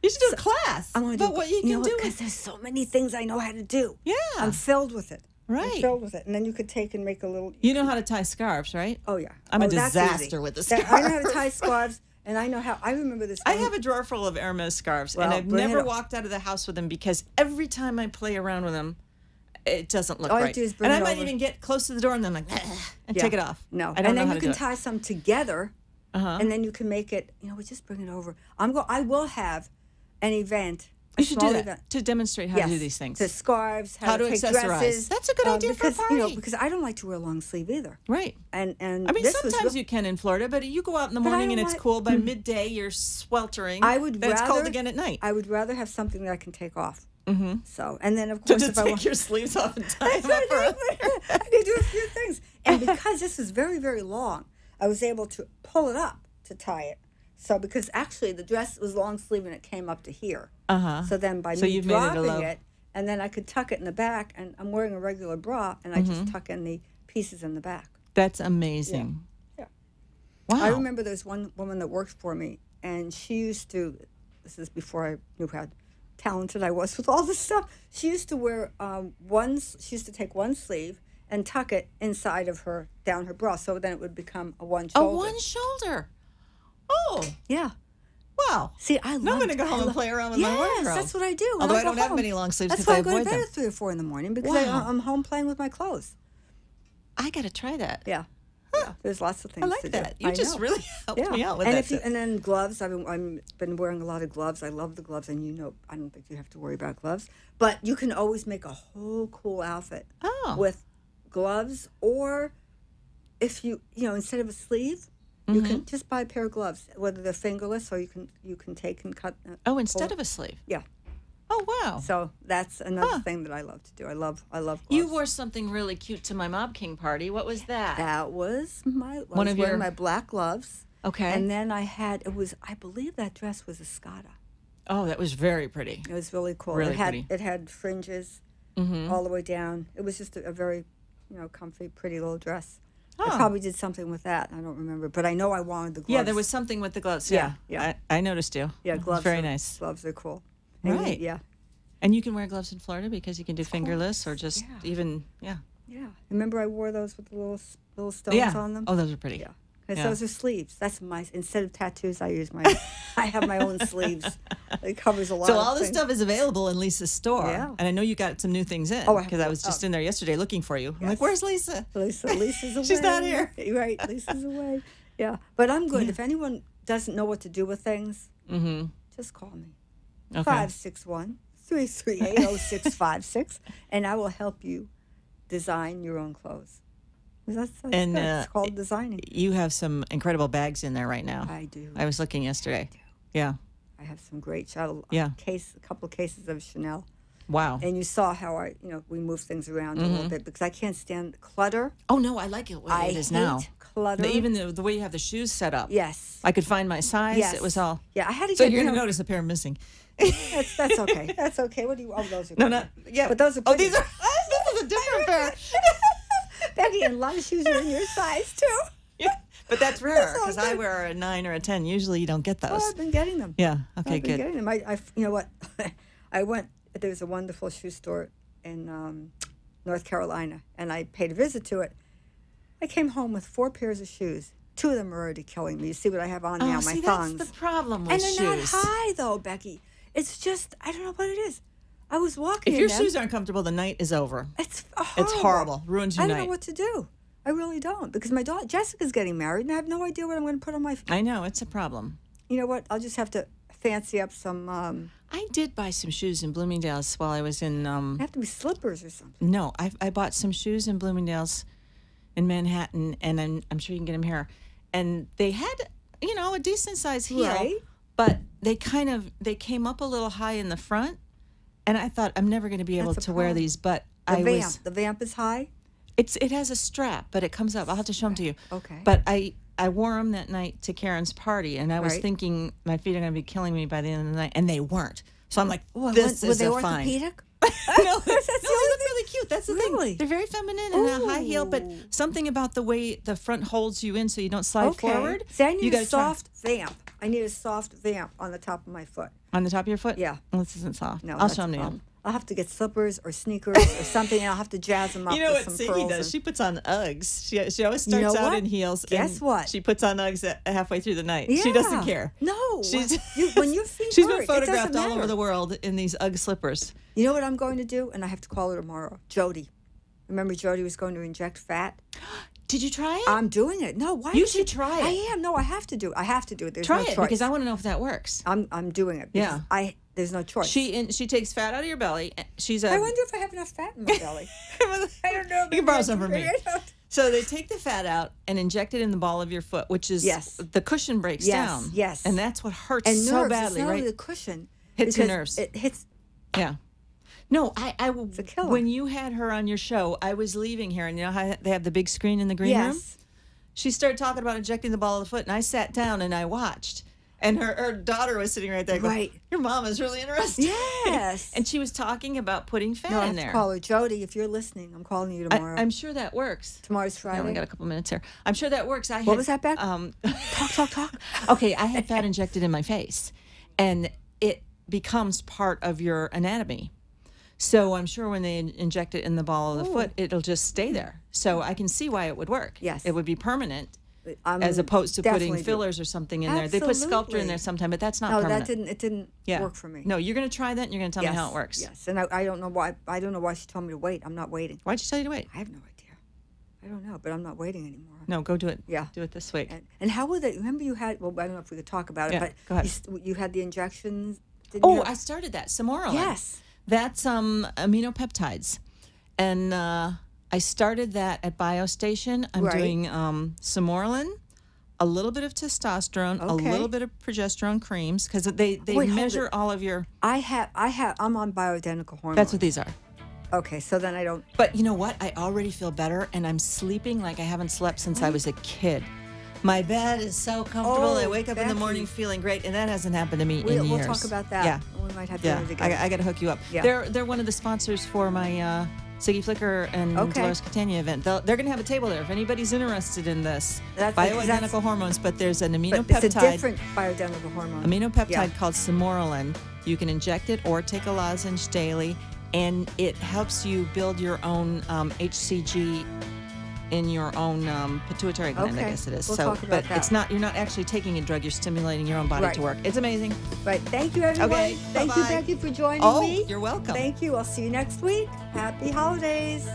[SPEAKER 3] You should do a class.
[SPEAKER 2] I'm going to
[SPEAKER 3] but what you can do
[SPEAKER 2] because there's so many things I know how to do.
[SPEAKER 3] Yeah.
[SPEAKER 2] I'm filled with it.
[SPEAKER 3] Right.
[SPEAKER 2] I'm filled with it, and then you could take and make a little.
[SPEAKER 3] You know how to tie scarves, right?
[SPEAKER 2] Oh yeah.
[SPEAKER 3] I'm a
[SPEAKER 2] that's
[SPEAKER 3] disaster
[SPEAKER 2] easy.
[SPEAKER 3] with the scarves.
[SPEAKER 2] I know how to tie scarves, And I know how. I remember this.
[SPEAKER 3] I have a drawer full of Hermes scarves, and I've never walked out of the house with them because every time I play around with them, it doesn't look right. And I might even get close to the door and then like, and take it off.
[SPEAKER 2] No,
[SPEAKER 3] I don't know
[SPEAKER 2] and
[SPEAKER 3] how
[SPEAKER 2] then
[SPEAKER 3] to
[SPEAKER 2] you
[SPEAKER 3] do
[SPEAKER 2] can tie some together, and then you can make it. We just bring it over. I will have an event.
[SPEAKER 3] You should do that to demonstrate how to do these things.
[SPEAKER 2] The scarves, how to take
[SPEAKER 3] accessorize.
[SPEAKER 2] dresses.
[SPEAKER 3] That's a good idea for a party.
[SPEAKER 2] Because I don't like to wear a long sleeve either.
[SPEAKER 3] Right.
[SPEAKER 2] And
[SPEAKER 3] I mean, sometimes you can in Florida, but you go out in the morning and it's cool. By midday, you're sweltering. It's cold again at night.
[SPEAKER 2] I would rather have something that I can take off.
[SPEAKER 3] Mm-hmm.
[SPEAKER 2] So, and then of course,
[SPEAKER 3] if I take your sleeves off and tie them up.
[SPEAKER 2] I could do a few things. And because this is very, very long, I was able to pull it up to tie it. So, because actually the dress was long sleeve and it came up to here. So then by me dropping it, and then I could tuck it in the back, and I'm wearing a regular bra, and I just tuck in the pieces in the back.
[SPEAKER 3] That's amazing.
[SPEAKER 2] Yeah.
[SPEAKER 3] Wow.
[SPEAKER 2] I remember there's one woman that worked for me, and she used to, this is before I knew how talented I was with all this stuff, she used to wear she used to take one sleeve and tuck it inside of her, down her bra, so then it would become a one shoulder.
[SPEAKER 3] A one shoulder. Oh.
[SPEAKER 2] Yeah.
[SPEAKER 3] Wow.
[SPEAKER 2] See,
[SPEAKER 3] I'm going to go home and play around with my wardrobe.
[SPEAKER 2] Yes, that's what I do.
[SPEAKER 3] Although I don't have many long sleeves because
[SPEAKER 2] I
[SPEAKER 3] I
[SPEAKER 2] avoid them. That's why I go to bed at 3 or 4 in the morning, because I'm home playing with my clothes.
[SPEAKER 3] I got to try that.
[SPEAKER 2] Yeah. Yeah. There's lots of things to do.
[SPEAKER 3] I like that. You just really helped me out with that.
[SPEAKER 2] And then gloves. I've been wearing a lot of gloves. I love the gloves, and I don't think you have to worry about gloves. But you can always make a whole cool outfit with gloves, or if you instead of a sleeve, you can just buy a pair of gloves, whether they're fingerless or you can take and cut.
[SPEAKER 3] Instead of a sleeve.
[SPEAKER 2] Yeah.
[SPEAKER 3] Oh wow!
[SPEAKER 2] So that's another thing that I love to do. I love gloves.
[SPEAKER 3] You wore something really cute to my Mob King party. What was that?
[SPEAKER 2] That was one of my black gloves.
[SPEAKER 3] Okay.
[SPEAKER 2] And then I believe that dress was a Scotta.
[SPEAKER 3] Oh, that was very pretty.
[SPEAKER 2] It was really cool.
[SPEAKER 3] Really pretty.
[SPEAKER 2] It had fringes all the way down. It was just a very, comfy, pretty little dress. Oh. I probably did something with that. I don't remember, but I know I wanted the gloves.
[SPEAKER 3] Yeah, there was something with the gloves. Yeah. I noticed you.
[SPEAKER 2] Yeah, gloves.
[SPEAKER 3] Very nice.
[SPEAKER 2] Gloves are cool.
[SPEAKER 3] Right.
[SPEAKER 2] Yeah.
[SPEAKER 3] And you can wear gloves in Florida because you can do fingerless or just even.
[SPEAKER 2] Yeah. Remember I wore those with the little stones on them?
[SPEAKER 3] Oh, those are pretty.
[SPEAKER 2] Yeah. Because those are sleeves. That's instead of tattoos, I have my own sleeves. It covers a lot of things.
[SPEAKER 3] So all this stuff is available in Lisa's store.
[SPEAKER 2] Yeah.
[SPEAKER 3] And I know you got some new things in. because I was just in there yesterday looking for you. I'm like, where's Lisa?
[SPEAKER 2] Lisa's away.
[SPEAKER 3] She's not here.
[SPEAKER 2] Right, Lisa's away. Yeah. But I'm good. If anyone doesn't know what to do with things, just call me. Okay. 561-338-0656, and I will help you design your own clothes. That's it's called designing.
[SPEAKER 3] You have some incredible bags in there right now.
[SPEAKER 2] I do.
[SPEAKER 3] I was looking yesterday.
[SPEAKER 2] I do.
[SPEAKER 3] Yeah.
[SPEAKER 2] I have some great a couple of cases of Chanel.
[SPEAKER 3] Wow.
[SPEAKER 2] And you saw how we move things around a little bit because I can't stand clutter.
[SPEAKER 3] Oh, no, I like it the way it is now.
[SPEAKER 2] I hate clutter.
[SPEAKER 3] Even the way you have the shoes set up.
[SPEAKER 2] Yes.
[SPEAKER 3] I could find my size. Yes. It was all.
[SPEAKER 2] Yeah, I had to
[SPEAKER 3] So you're going to notice a pair missing.
[SPEAKER 2] That's okay. That's okay. What do you? Oh, those are.
[SPEAKER 3] No, not. Yeah.
[SPEAKER 2] But those are.
[SPEAKER 3] Pretty. Oh, these are. This is a different pair.
[SPEAKER 2] Becky, and a lot of shoes are in your size too.
[SPEAKER 3] Yeah, but that's rare because I wear a 9 or a 10. Usually, you don't get those.
[SPEAKER 2] Oh, I've been getting them.
[SPEAKER 3] Yeah. Okay.
[SPEAKER 2] I've been getting them. You know what? I went. There's a wonderful shoe store in North Carolina, and I paid a visit to it. I came home with 4 pairs of shoes. 2 of them are already killing me. You see what I have on now? My thongs.
[SPEAKER 3] That's the problem with shoes.
[SPEAKER 2] And they're not high though, Becky. It's just I don't know what it is. I was walking.
[SPEAKER 3] If your shoes aren't comfortable, the night is over.
[SPEAKER 2] It's horrible.
[SPEAKER 3] It's horrible. Ruins your night.
[SPEAKER 2] I don't know what to do. I really don't because my daughter Jessica's getting married, and I have no idea what I'm going to put on my feet.
[SPEAKER 3] I know it's a problem.
[SPEAKER 2] You know what? I'll just have to fancy up some.
[SPEAKER 3] I did buy some shoes in Bloomingdale's while I was in.
[SPEAKER 2] They have to be slippers or something.
[SPEAKER 3] No, I bought some shoes in Bloomingdale's in Manhattan, and I'm sure you can get them here. And they had, a decent size heel,
[SPEAKER 2] right?
[SPEAKER 3] But they came up a little high in the front, and I thought I'm never going to be able to wear these. But
[SPEAKER 2] the vamp is high.
[SPEAKER 3] It has a strap, but it comes up. I'll have to show them to you.
[SPEAKER 2] Okay.
[SPEAKER 3] But I wore them that night to Karen's party, and I was thinking my feet are going to be killing me by the end of the night, and they weren't. So I'm like, this is a fine.
[SPEAKER 2] Were they orthopedic?
[SPEAKER 3] No, they look really cute. That's the thing. They're very feminine and a high heel, but something about the way the front holds you in so you don't slide forward.
[SPEAKER 2] See, I need a soft vamp. I need a soft vamp on the top of my foot.
[SPEAKER 3] On the top of your foot?
[SPEAKER 2] Yeah.
[SPEAKER 3] Well, this isn't soft.
[SPEAKER 2] No,
[SPEAKER 3] I'll show them to you.
[SPEAKER 2] I'll have to get slippers or sneakers or something, and I'll have to jazz them up.
[SPEAKER 3] You know
[SPEAKER 2] with
[SPEAKER 3] what
[SPEAKER 2] some
[SPEAKER 3] Sadie
[SPEAKER 2] pearls
[SPEAKER 3] does?
[SPEAKER 2] and-
[SPEAKER 3] She puts on Uggs. She always starts out in heels.
[SPEAKER 2] Guess
[SPEAKER 3] and
[SPEAKER 2] what?
[SPEAKER 3] She puts on Uggs halfway through the night.
[SPEAKER 2] Yeah.
[SPEAKER 3] She doesn't care.
[SPEAKER 2] No.
[SPEAKER 3] She's
[SPEAKER 2] When your feet
[SPEAKER 3] she's
[SPEAKER 2] hurt,
[SPEAKER 3] been
[SPEAKER 2] it
[SPEAKER 3] photographed
[SPEAKER 2] doesn't
[SPEAKER 3] all over
[SPEAKER 2] matter.
[SPEAKER 3] the world in these Ugg slippers.
[SPEAKER 2] You know what I'm going to do? And I have to call her tomorrow. Jody. Remember Jody was going to inject fat?
[SPEAKER 3] Did you try it?
[SPEAKER 2] I'm doing it. No, why?
[SPEAKER 3] You
[SPEAKER 2] would
[SPEAKER 3] should try it.
[SPEAKER 2] I am. No, I have to do it. I have to do it. There's
[SPEAKER 3] Try
[SPEAKER 2] no
[SPEAKER 3] it
[SPEAKER 2] choice.
[SPEAKER 3] because I want to know if that works.
[SPEAKER 2] I'm doing it. Because there's no choice.
[SPEAKER 3] She takes fat out of your belly. She's
[SPEAKER 2] I wonder if I have enough fat in my belly. I don't know.
[SPEAKER 3] You can borrow some from me.
[SPEAKER 2] I don't-
[SPEAKER 3] So they take the fat out and inject it in the ball of your foot, which is the cushion breaks down.
[SPEAKER 2] Yes.
[SPEAKER 3] And that's what hurts
[SPEAKER 2] And
[SPEAKER 3] so
[SPEAKER 2] nerves,
[SPEAKER 3] badly,
[SPEAKER 2] it's not
[SPEAKER 3] right?
[SPEAKER 2] only the cushion.
[SPEAKER 3] Hits your
[SPEAKER 2] because
[SPEAKER 3] nerves.
[SPEAKER 2] It hits.
[SPEAKER 3] Yeah. No, I
[SPEAKER 2] It's a killer.
[SPEAKER 3] when you had her on your show, I was leaving here, and you know how they have the big screen in the green room?
[SPEAKER 2] Yes.
[SPEAKER 3] She started talking about injecting the ball of the foot, and I sat down and I watched. And her daughter was sitting right there going,
[SPEAKER 2] Right.
[SPEAKER 3] your mom is really interested.
[SPEAKER 2] Yes.
[SPEAKER 3] And she was talking about putting fat
[SPEAKER 2] No, I
[SPEAKER 3] in
[SPEAKER 2] have
[SPEAKER 3] there.
[SPEAKER 2] to call her. Jody, if you're listening, I'm calling you tomorrow.
[SPEAKER 3] I'm sure that works.
[SPEAKER 2] Tomorrow's
[SPEAKER 3] I
[SPEAKER 2] Friday.
[SPEAKER 3] only got a couple minutes here. I'm sure that works.
[SPEAKER 2] What was that, Beck?
[SPEAKER 3] Talk. Okay, I had fat injected in my face, and it becomes part of your anatomy. So I'm sure when they inject it in the ball of the foot, it'll just stay there. So I can see why it would work.
[SPEAKER 2] Yes.
[SPEAKER 3] It would be permanent
[SPEAKER 2] I'm
[SPEAKER 3] as opposed to putting
[SPEAKER 2] definitely
[SPEAKER 3] fillers or something in there. They put sculpture in there
[SPEAKER 2] Absolutely.
[SPEAKER 3] sometime, but that's not
[SPEAKER 2] No,
[SPEAKER 3] permanent.
[SPEAKER 2] it didn't work for me.
[SPEAKER 3] No, you're going to try that, and you're going to tell me how it works.
[SPEAKER 2] Yes, and I don't know why. I don't know why she told me to wait. I'm not waiting.
[SPEAKER 3] Why'd she tell you to wait?
[SPEAKER 2] I have no idea. I don't know, but I'm not waiting anymore.
[SPEAKER 3] No, go do it.
[SPEAKER 2] Yeah.
[SPEAKER 3] Do it this week.
[SPEAKER 2] And how would they? Remember you had? Well, I don't know if we could talk about it,
[SPEAKER 3] Yeah,
[SPEAKER 2] but
[SPEAKER 3] go ahead.
[SPEAKER 2] you had the injections. Didn't you?
[SPEAKER 3] I started that. Samoralin.
[SPEAKER 2] Yes.
[SPEAKER 3] That's aminopeptides. And I started that at BioStation. I'm
[SPEAKER 2] Right.
[SPEAKER 3] doing Samoralin, a little bit of testosterone, a
[SPEAKER 2] Okay.
[SPEAKER 3] little bit of progesterone creams, because they
[SPEAKER 2] Wait, hold
[SPEAKER 3] measure
[SPEAKER 2] it.
[SPEAKER 3] all of your...
[SPEAKER 2] I'm on bioidentical hormones.
[SPEAKER 3] That's what these are.
[SPEAKER 2] Okay, so then I don't.
[SPEAKER 3] But you know what? I already feel better, and I'm sleeping like I haven't slept since I was a kid. My bed is so comfortable. I wake up in the
[SPEAKER 2] Becky.
[SPEAKER 3] morning feeling great, and that hasn't happened to me in years.
[SPEAKER 2] We'll talk about that.
[SPEAKER 3] Yeah.
[SPEAKER 2] We might have
[SPEAKER 3] Yeah,
[SPEAKER 2] dinner together.
[SPEAKER 3] I got to hook you up.
[SPEAKER 2] Yeah.
[SPEAKER 3] They're one of the sponsors for my Siggy Flicker and
[SPEAKER 2] Okay.
[SPEAKER 3] Dolores Catania event. They're going to have a table there if anybody's interested in this.
[SPEAKER 2] That's-
[SPEAKER 3] Bioidentical hormones, but there's an
[SPEAKER 2] But
[SPEAKER 3] aminopeptide.
[SPEAKER 2] it's a different bioidentical hormone.
[SPEAKER 3] Aminopeptide
[SPEAKER 2] Yeah.
[SPEAKER 3] called Samoralin. You can inject it or take a lozenge daily, and it helps you build your own HCG in your own pituitary gland, I
[SPEAKER 2] Okay.
[SPEAKER 3] guess it is.
[SPEAKER 2] We'll
[SPEAKER 3] so,
[SPEAKER 2] talk about
[SPEAKER 3] but
[SPEAKER 2] that.
[SPEAKER 3] it's not. You're not actually taking a drug. You're stimulating your own body
[SPEAKER 2] Right.
[SPEAKER 3] to work. It's amazing.
[SPEAKER 2] Right. Thank you, everyone.
[SPEAKER 3] Okay,
[SPEAKER 2] Thank you,
[SPEAKER 3] bye-bye.
[SPEAKER 2] Becky, for joining
[SPEAKER 3] Oh,
[SPEAKER 2] me.
[SPEAKER 3] you're welcome.
[SPEAKER 2] Thank you. I'll see you next week. Happy holidays.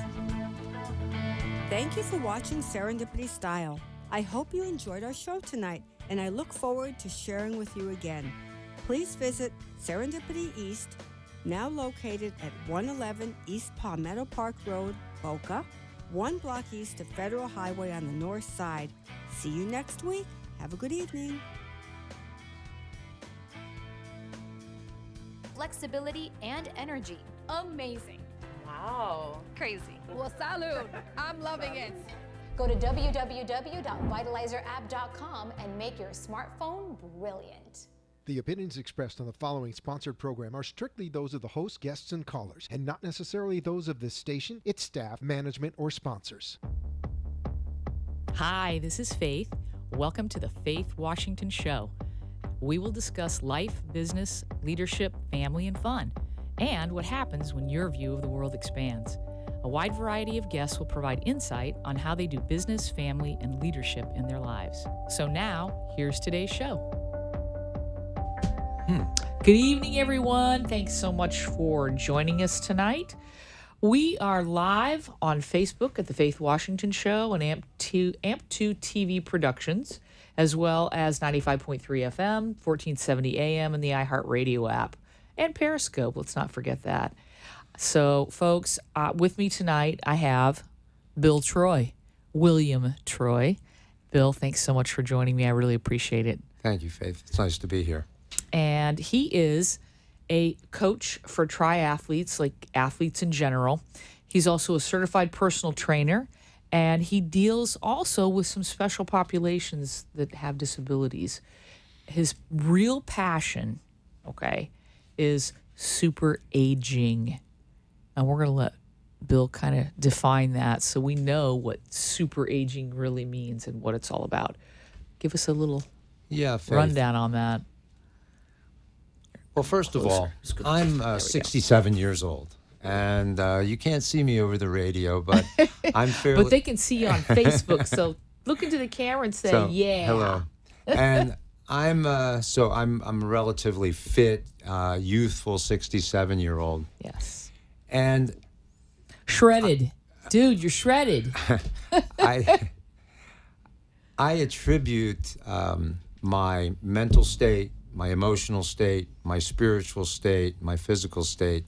[SPEAKER 2] Thank you for watching Serendipity Style. I hope you enjoyed our show tonight, and I look forward to sharing with you again. Please visit Serendipity East, now located at 111 East Palmetto Park Road, Boca, 1 block east of Federal Highway on the north side. See you next week. Have a good evening.
[SPEAKER 4] Flexibility and energy. Amazing.
[SPEAKER 5] Wow.
[SPEAKER 4] Crazy.
[SPEAKER 5] Well, salud. I'm loving it.
[SPEAKER 4] Go to www.vitalizerapp.com and make your smartphone brilliant.
[SPEAKER 1] The opinions expressed on the following sponsored program are strictly those of the host, guests, and callers, and not necessarily those of this station, its staff, management, or sponsors.
[SPEAKER 6] Hi, this is Faith. Welcome to the Faith Washington Show. We will discuss life, business, leadership, family, and fun, and what happens when your view of the world expands. A wide variety of guests will provide insight on how they do business, family, and leadership in their lives. So now, here's today's show. Good evening, everyone. Thanks so much for joining us tonight. We are live on Facebook at the Faith Washington Show and AMP2 TV Productions, as well as 95.3 FM, 1470 AM, and the iHeartRadio app, and Periscope. Let's not forget that. So, folks, with me tonight, I have Bill Troy, William Troy. Bill, thanks so much for joining me. I really appreciate it.
[SPEAKER 7] Thank you, Faith. It's nice to be here.
[SPEAKER 6] And he is a coach for triathletes, like athletes in general. He's also a certified personal trainer, and he deals also with some special populations that have disabilities. His real passion, is super aging. And we're going to let Bill kind of define that so we know what super aging really means and what it's all about. Give us a little
[SPEAKER 7] Yeah, Faith.
[SPEAKER 6] rundown on that.
[SPEAKER 7] Well, first of all,
[SPEAKER 6] Scoot.
[SPEAKER 7] I'm
[SPEAKER 6] There we go.
[SPEAKER 7] 67 years old, and you can't see me over the radio, but I'm fairly...
[SPEAKER 6] But they can see you on Facebook, so look into the camera and say, yeah.
[SPEAKER 7] Hello. And I'm I'm a relatively fit, youthful 67-year-old.
[SPEAKER 6] Yes.
[SPEAKER 7] And
[SPEAKER 6] Shredded. Dude, you're shredded.
[SPEAKER 7] I attribute my mental state, my emotional state, my spiritual state, my physical state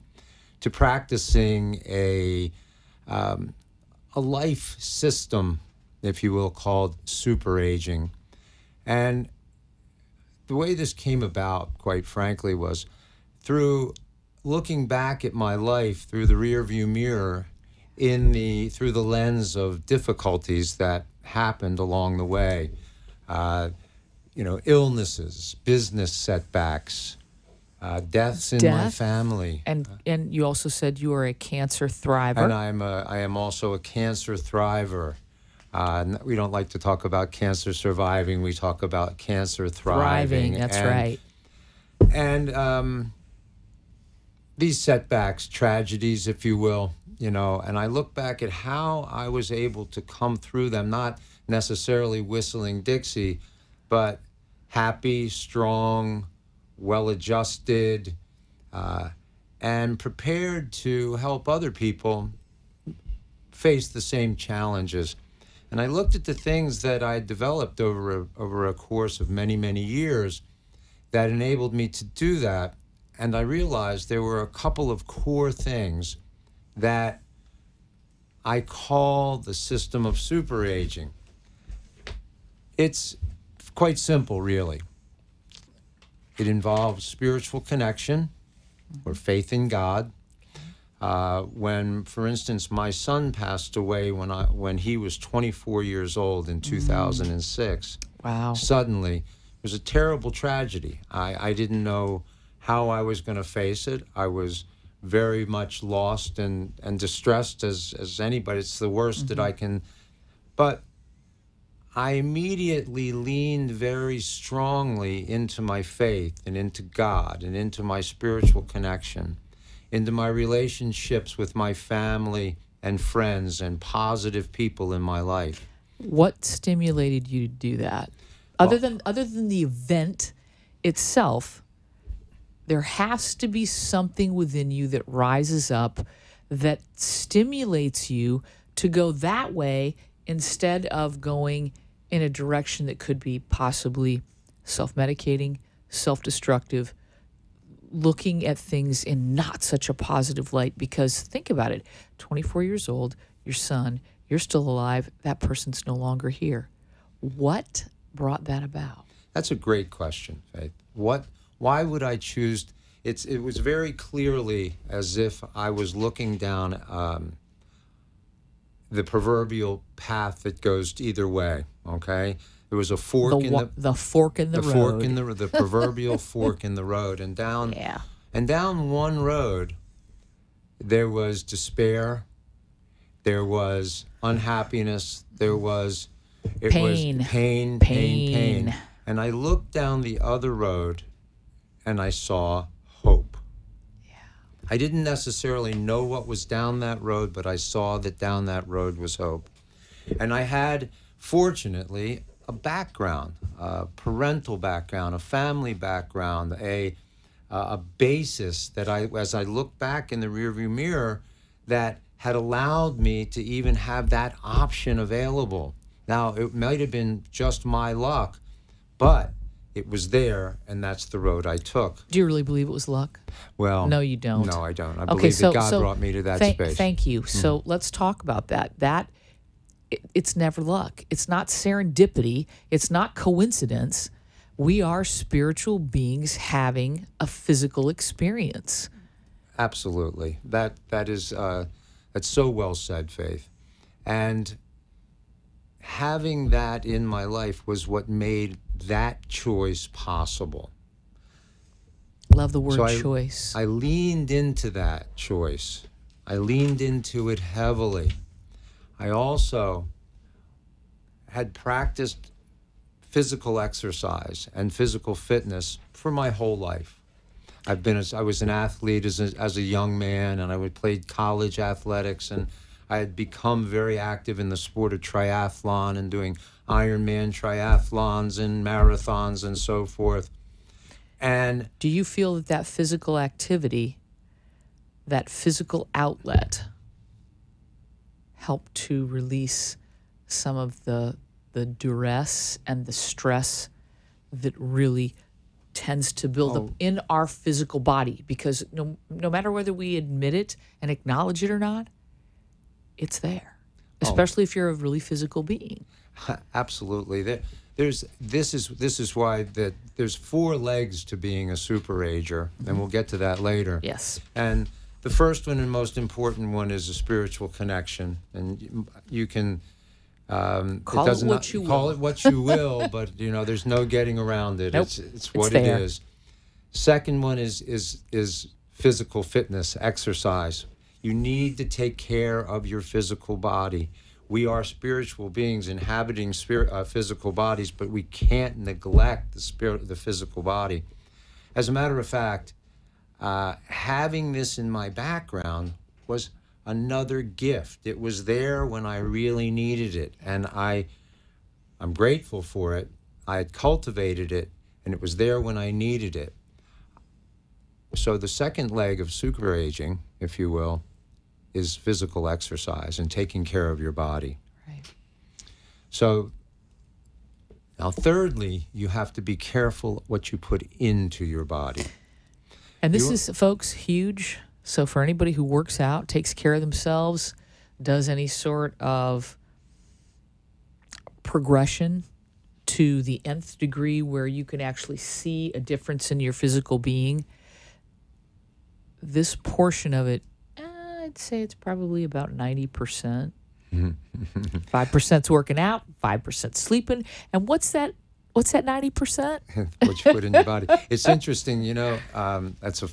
[SPEAKER 7] to practicing a life system, if you will, called super aging. And the way this came about, quite frankly, was through looking back at my life through the rearview mirror through the lens of difficulties that happened along the way. Illnesses, business setbacks, deaths in my family.
[SPEAKER 6] And you also said you are a cancer thriver.
[SPEAKER 7] And I am also a cancer thriver. We don't like to talk about cancer surviving. We talk about cancer thriving.
[SPEAKER 6] That's right.
[SPEAKER 7] And these setbacks, tragedies, if you will, and I look back at how I was able to come through them, not necessarily whistling Dixie, but happy, strong, well-adjusted, and prepared to help other people face the same challenges. And I looked at the things that I developed over a course of many, many years that enabled me to do that. And I realized there were a couple of core things that I call the system of super aging. It's quite simple, really. It involves spiritual connection or faith in God. When, for instance, my son passed away when he was 24 years old in 2006.
[SPEAKER 6] Wow.
[SPEAKER 7] Suddenly, it was a terrible tragedy. I didn't know how I was going to face it. I was very much lost and distressed as anybody. It's the worst that I can. But I immediately leaned very strongly into my faith and into God and into my spiritual connection, into my relationships with my family and friends and positive people in my life.
[SPEAKER 6] What stimulated you to do that? Other than the event itself, there has to be something within you that rises up that stimulates you to go that way instead of going in a direction that could be possibly self-medicating, self-destructive, looking at things in not such a positive light. Because think about it, 24 years old, your son, you're still alive, that person's no longer here. What brought that about?
[SPEAKER 7] That's a great question, Faith. Why would I choose? It was very clearly as if I was looking down the proverbial path that goes either way. Okay, there was a fork
[SPEAKER 6] the fork in the road.
[SPEAKER 7] Fork in the proverbial fork in the road, and down one road there was despair, there was unhappiness, there was pain. And I looked down the other road and I saw hope. Yeah. I didn't necessarily know what was down that road, but I saw that down that road was hope. And I had, fortunately, a background, a parental background, a family background, a basis that as I look back in the rearview mirror, that had allowed me to even have that option available. Now, it might have been just my luck, but it was there, and that's the road I took.
[SPEAKER 6] Do you really believe it was luck?
[SPEAKER 7] Well,
[SPEAKER 6] no, you don't.
[SPEAKER 7] No, I don't. I believe that God brought me to that space.
[SPEAKER 6] Thank you. So let's talk about that. It's never luck. It's not serendipity. It's not coincidence. We are spiritual beings having a physical experience.
[SPEAKER 7] Absolutely. That's so well said, Faith. And having that in my life was what made that choice possible.
[SPEAKER 6] Love the word choice.
[SPEAKER 7] I leaned into that choice. I leaned into it heavily. I also had practiced physical exercise and physical fitness for my whole life. I was an athlete as a young man, and I played college athletics, and I had become very active in the sport of triathlon and doing Ironman triathlons and marathons and so forth. And
[SPEAKER 6] do you feel that physical activity, that physical outlet, helped to release some of the duress and the stress that really tends to build up in our physical body? Because no matter whether we admit it and acknowledge it or not, it's there, especially if you're a really physical being.
[SPEAKER 7] Absolutely. This is why that there's 4 legs to being a super ager, and we'll get to that later.
[SPEAKER 6] Yes.
[SPEAKER 7] And the first one and most important one is a spiritual connection, and you can
[SPEAKER 6] call it what you
[SPEAKER 7] will, but there's no getting around it.
[SPEAKER 6] Nope.
[SPEAKER 7] It's what
[SPEAKER 6] there.
[SPEAKER 7] it is. Second one is physical fitness, exercise. You need to take care of your physical body. We are spiritual beings inhabiting physical bodies, but we can't neglect the physical body. As a matter of fact, having this in my background was another gift. It was there when I really needed it, and I'm grateful for it. I had cultivated it, and it was there when I needed it. So the second leg of super aging, if you will, is physical exercise and taking care of your body.
[SPEAKER 6] Right.
[SPEAKER 7] So now thirdly, you have to be careful what you put into your body.
[SPEAKER 6] And this is, folks, huge. So for anybody who works out, takes care of themselves, does any sort of progression to the nth degree where you can actually see a difference in your physical being, this portion of it, I'd say it's probably about 90%. 5%'s working out, 5% sleeping. And what's that 90%?
[SPEAKER 7] What you put in your body. It's interesting, that's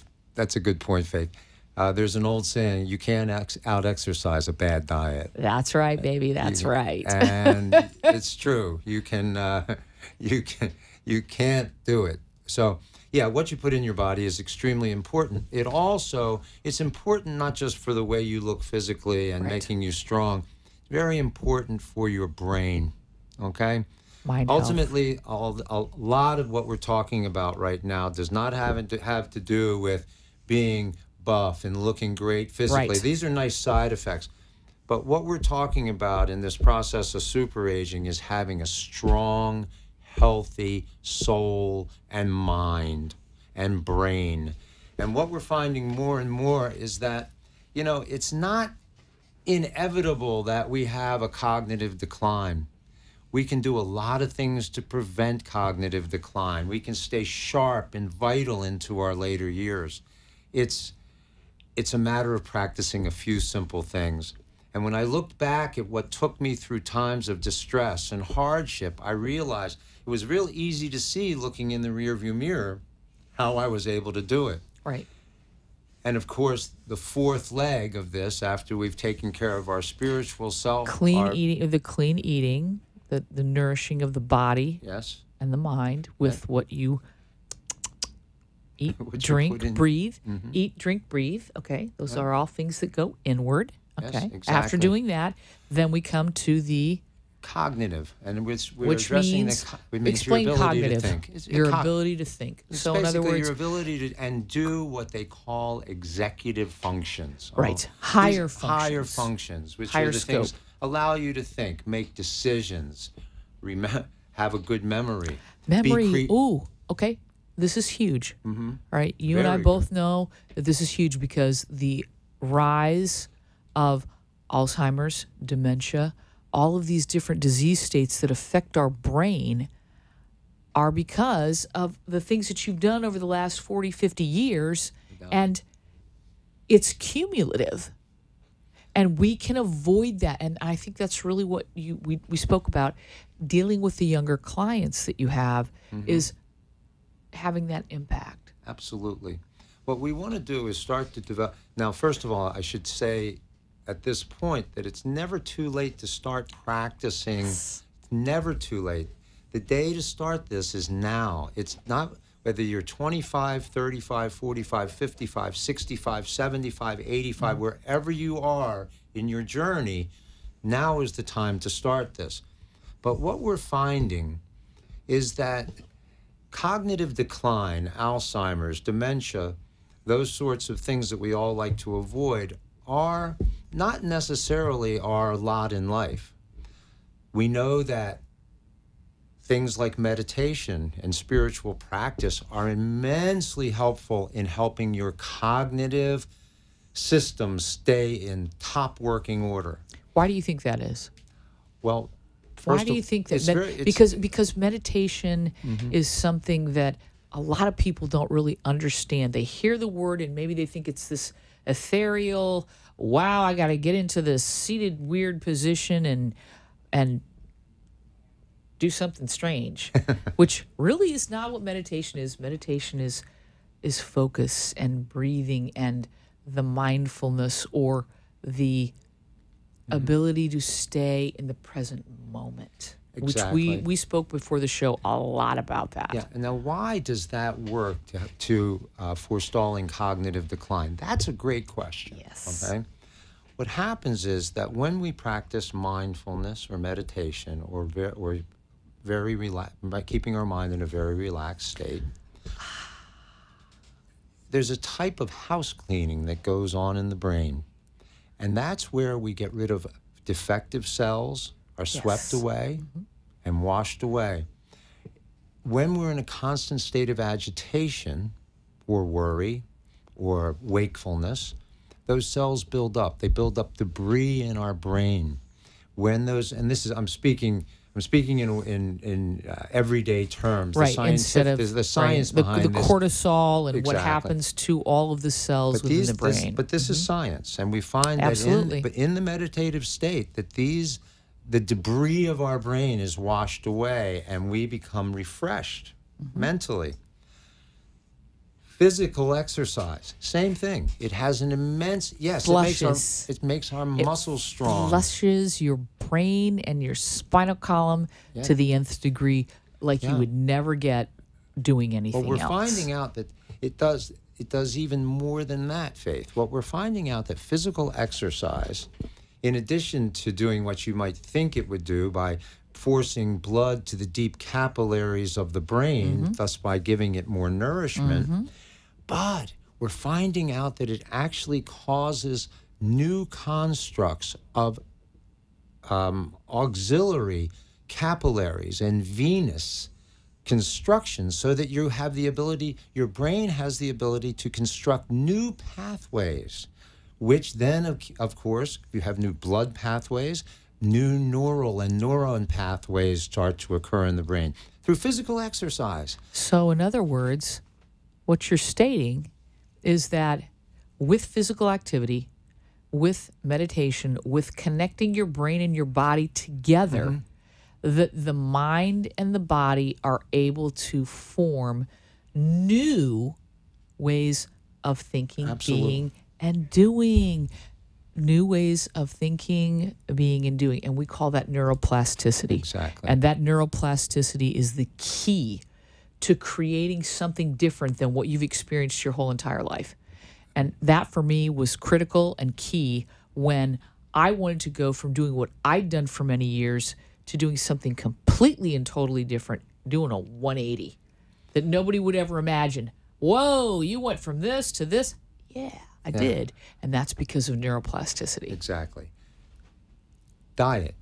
[SPEAKER 7] a good point, Faith. There's an old saying, you can't out-exercise a bad diet.
[SPEAKER 6] That's right, baby. That's right.
[SPEAKER 7] And it's true. You can't do it. So, yeah, what you put in your body is extremely important. It's important not just for the way you look physically and making you strong. It's very important for your brain, okay?
[SPEAKER 6] Mind
[SPEAKER 7] Ultimately, a lot of what we're talking about right now does not have to do with being buff and looking great physically.
[SPEAKER 6] Right.
[SPEAKER 7] These are nice side effects. But what we're talking about in this process of super aging is having a strong, healthy soul and mind and brain. And what we're finding more and more is that, it's not inevitable that we have a cognitive decline. We can do a lot of things to prevent cognitive decline. We can stay sharp and vital into our later years. It's a matter of practicing a few simple things. And when I looked back at what took me through times of distress and hardship, I realized it was real easy to see, looking in the rearview mirror, how I was able to do it.
[SPEAKER 6] Right.
[SPEAKER 7] And of course, the fourth leg of this, after we've taken care of our spiritual self,
[SPEAKER 6] clean eating, the nourishing of the body,
[SPEAKER 7] yes,
[SPEAKER 6] and the mind with what you eat,
[SPEAKER 7] What you
[SPEAKER 6] drink,
[SPEAKER 7] put in.
[SPEAKER 6] breathe.
[SPEAKER 7] Mhm.
[SPEAKER 6] Eat, drink, breathe. Okay, those are all things that go inward.
[SPEAKER 7] Yes,
[SPEAKER 6] Okay.
[SPEAKER 7] exactly.
[SPEAKER 6] After doing that, then we come to the
[SPEAKER 7] cognitive, and we're
[SPEAKER 6] which
[SPEAKER 7] addressing
[SPEAKER 6] means
[SPEAKER 7] it means
[SPEAKER 6] explain
[SPEAKER 7] your ability
[SPEAKER 6] cognitive.
[SPEAKER 7] to think. It's
[SPEAKER 6] Your ability to think.
[SPEAKER 7] It's
[SPEAKER 6] So in other
[SPEAKER 7] basically
[SPEAKER 6] words,
[SPEAKER 7] your ability to and do what they call executive functions.
[SPEAKER 6] Right. Higher
[SPEAKER 7] These Higher
[SPEAKER 6] functions.
[SPEAKER 7] functions, which
[SPEAKER 6] Higher
[SPEAKER 7] are the things
[SPEAKER 6] scope.
[SPEAKER 7] allow you to think, make decisions, have a good memory.
[SPEAKER 6] memory. Ooh, okay. This is huge.
[SPEAKER 7] Mm-hmm.
[SPEAKER 6] Right? You and I
[SPEAKER 7] Very
[SPEAKER 6] both know that this is huge because the rise of Alzheimer's, dementia, all of these different disease states that affect our brain are because of the things that you've done over the last 40, 50 years, and it's cumulative. And we can avoid that. And I think that's really what we spoke about, dealing with the younger clients that you have, is having that impact.
[SPEAKER 7] Absolutely. What we want to do is start to develop. Now, first of all, I should say at this point that it's never too late to start practicing. It's never too late. The day to start this is now. It's not, whether you're 25, 35, 45, 55, 65, 75, 85, wherever you are in your journey, now is the time to start this. But what we're finding is that cognitive decline, Alzheimer's, dementia, those sorts of things that we all like to avoid are not necessarily our lot in life. We know that things like meditation and spiritual practice are immensely helpful in helping your cognitive system stay in top working order.
[SPEAKER 6] Why do you think that is?
[SPEAKER 7] Well,
[SPEAKER 6] why do you think that? Because meditation is something that a lot of people don't really understand. They hear the word and maybe they think it's this ethereal, wow, I got to get into this seated weird position and do something strange, which really is not what meditation is. Meditation is focus and breathing and the mindfulness or the ability to stay in the present moment.
[SPEAKER 7] Exactly.
[SPEAKER 6] Which we spoke before the show a lot about that.
[SPEAKER 7] Yeah. And now, why does that work to forestalling cognitive decline? That's a great question.
[SPEAKER 6] Yes.
[SPEAKER 7] Okay. What happens is that when we practice mindfulness or meditation or very by keeping our mind in a very relaxed state, there's a type of house cleaning that goes on in the brain, and that's where we get rid of defective cells, are swept away and washed away. When we're in a constant state of agitation or worry or wakefulness, those cells build up. They build up debris in our brain. When those, and this is, I'm speaking in everyday terms.
[SPEAKER 6] Right, instead of
[SPEAKER 7] the science behind
[SPEAKER 6] the
[SPEAKER 7] this.
[SPEAKER 6] cortisol and what happens to all of the cells within the brain.
[SPEAKER 7] But this is science, and we find
[SPEAKER 6] Absolutely.
[SPEAKER 7] that in the meditative state that the debris of our brain is washed away, and we become refreshed mentally. Physical exercise, same thing. It has an immense, it makes our muscles strong.
[SPEAKER 6] Flushes your brain and your spinal column to the nth degree, like you would never get doing anything else.
[SPEAKER 7] But we're finding out that it does even more than that, Faith. What we're finding out that physical exercise, in addition to doing what you might think it would do by forcing blood to the deep capillaries of the brain, thus by giving it more nourishment, but we're finding out that it actually causes new constructs of auxiliary capillaries and venous construction, so that you have the ability, your brain has the ability to construct new pathways, which then, of course, if you have new blood pathways, new neural and neuron pathways start to occur in the brain through physical exercise.
[SPEAKER 6] So in other words, what you're stating is that with physical activity, with meditation, with connecting your brain and your body together, the mind and the body are able to form new ways of thinking, being, and doing. New ways of thinking, being, and doing. And we call that neuroplasticity.
[SPEAKER 7] Exactly.
[SPEAKER 6] And that neuroplasticity is the key to creating something different than what you've experienced your whole entire life. And that for me was critical and key when I wanted to go from doing what I'd done for many years to doing something completely and totally different, doing a 180 that nobody would ever imagine. Whoa, you went from this to this? Yeah, I did. And that's because of neuroplasticity.
[SPEAKER 7] Exactly. Diet,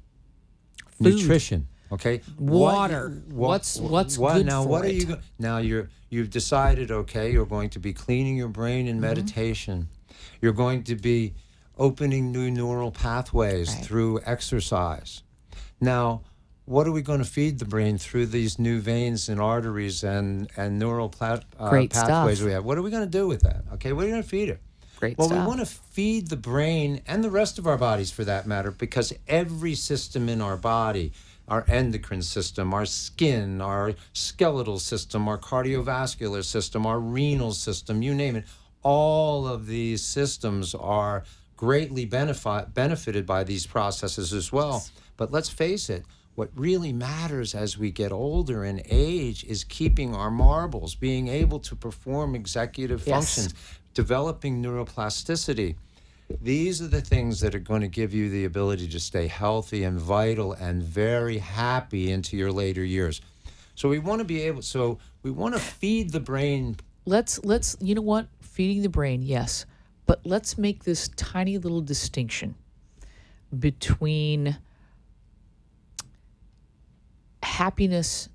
[SPEAKER 6] Food.
[SPEAKER 7] nutrition. Okay.
[SPEAKER 6] Water. What's good
[SPEAKER 7] now?
[SPEAKER 6] for
[SPEAKER 7] What
[SPEAKER 6] it?
[SPEAKER 7] are you? Now you've decided. Okay, you're going to be cleaning your brain in meditation. You're going to be opening new neural pathways through exercise. Now, what are we going to feed the brain through these new veins and arteries and neural pathways we have? What are we going to do with that? Okay, what are you going to feed it?
[SPEAKER 6] Great
[SPEAKER 7] Well,
[SPEAKER 6] stuff.
[SPEAKER 7] we want to feed the brain and the rest of our bodies, for that matter, because every system in our body, our endocrine system, our skin, our skeletal system, our cardiovascular system, our renal system, you name it, all of these systems are greatly benefited by these processes as well. But let's face it, what really matters as we get older and age is keeping our marbles, being able to perform executive functions, developing neuroplasticity. These are the things that are going to give you the ability to stay healthy and vital and very happy into your later years. So we want to be able, so we want to feed the brain.
[SPEAKER 6] Let's you know what? Feeding the brain, yes. But let's make this tiny little distinction between happiness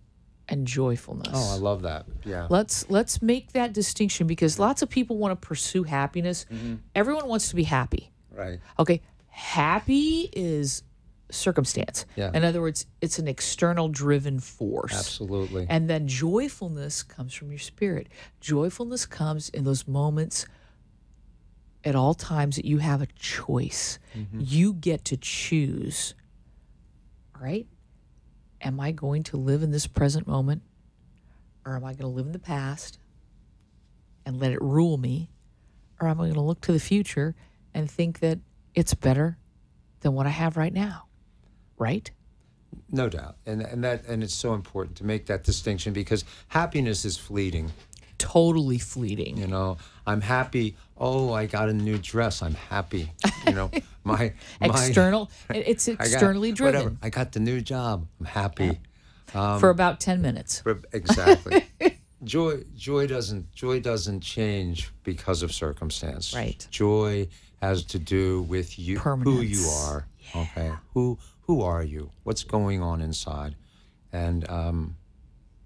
[SPEAKER 6] and joyfulness.
[SPEAKER 7] Oh, I love that. Yeah.
[SPEAKER 6] Let's make that distinction, because lots of people want to pursue happiness. Everyone wants to be happy.
[SPEAKER 7] Right.
[SPEAKER 6] Okay. Happy is circumstance.
[SPEAKER 7] Yeah.
[SPEAKER 6] In other words, it's an external driven force.
[SPEAKER 7] Absolutely.
[SPEAKER 6] And then joyfulness comes from your spirit. Joyfulness comes in those moments at all times that you have a choice. You get to choose. All right? Am I going to live in this present moment, or am I going to live in the past and let it rule me? Or am I going to look to the future and think that it's better than what I have right now? Right?
[SPEAKER 7] No doubt. And it's so important to make that distinction, because happiness is fleeting.
[SPEAKER 6] Totally fleeting.
[SPEAKER 7] You know, I'm happy. Oh, I got a new dress. I'm happy. You know, my
[SPEAKER 6] external. It's externally driven.
[SPEAKER 7] Whatever. I got the new job. I'm happy.
[SPEAKER 6] For about 10 minutes.
[SPEAKER 7] Exactly. Joy doesn't change because of circumstance.
[SPEAKER 6] Right.
[SPEAKER 7] Joy has to do with you, who you are. Yeah. Okay. Who are you? What's going on inside? And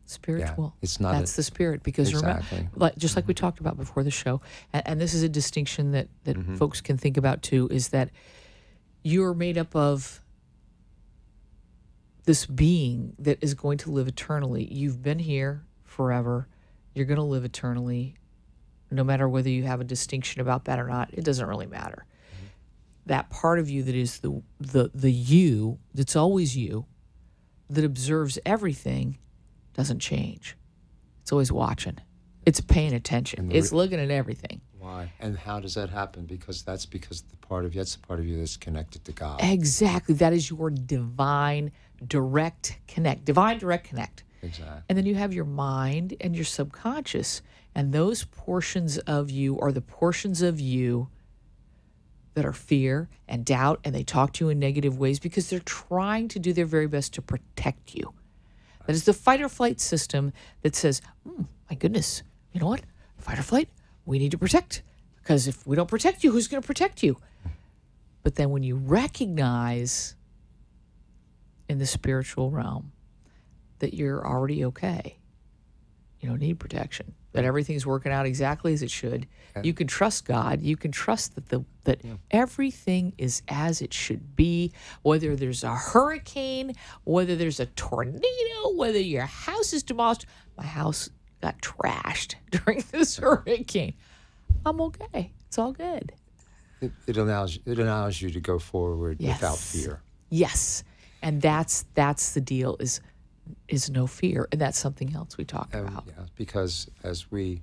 [SPEAKER 6] spiritual.
[SPEAKER 7] Yeah, it's not.
[SPEAKER 6] That's the spirit, because
[SPEAKER 7] exactly.
[SPEAKER 6] remember, just like we talked about before the show, and this is a distinction that folks can think about too, is that you're made up of this being that is going to live eternally. You've been here forever. You're going to live eternally, no matter whether you have a distinction about that or not. It doesn't really matter. That part of you that is the you, that's always you, that observes everything, doesn't change. It's always watching. It's paying attention. It's looking at everything.
[SPEAKER 7] Why? And how does that happen? Because that's the part of you that's connected to God.
[SPEAKER 6] Exactly. That is your divine direct connect. Divine direct connect.
[SPEAKER 7] Exactly.
[SPEAKER 6] And then you have your mind and your subconscious. And those portions of you are the portions of you that are fear and doubt, and they talk to you in negative ways because they're trying to do their very best to protect you. That is the fight or flight system that says, my goodness, you know what? Fight or flight, we need to protect. Because if we don't protect you, who's going to protect you? But then when you recognize in the spiritual realm that you're already okay, you don't need protection, that everything's working out exactly as it should, you can trust God. You can trust that everything is as it should be, whether there's a hurricane, whether there's a tornado, whether your house is demolished. My house got trashed during this hurricane. I'm okay. It's all good.
[SPEAKER 7] It allows you to go forward without fear.
[SPEAKER 6] Yes. And that's the deal, is no fear. And that's something else we talk about.
[SPEAKER 7] Yeah, because as we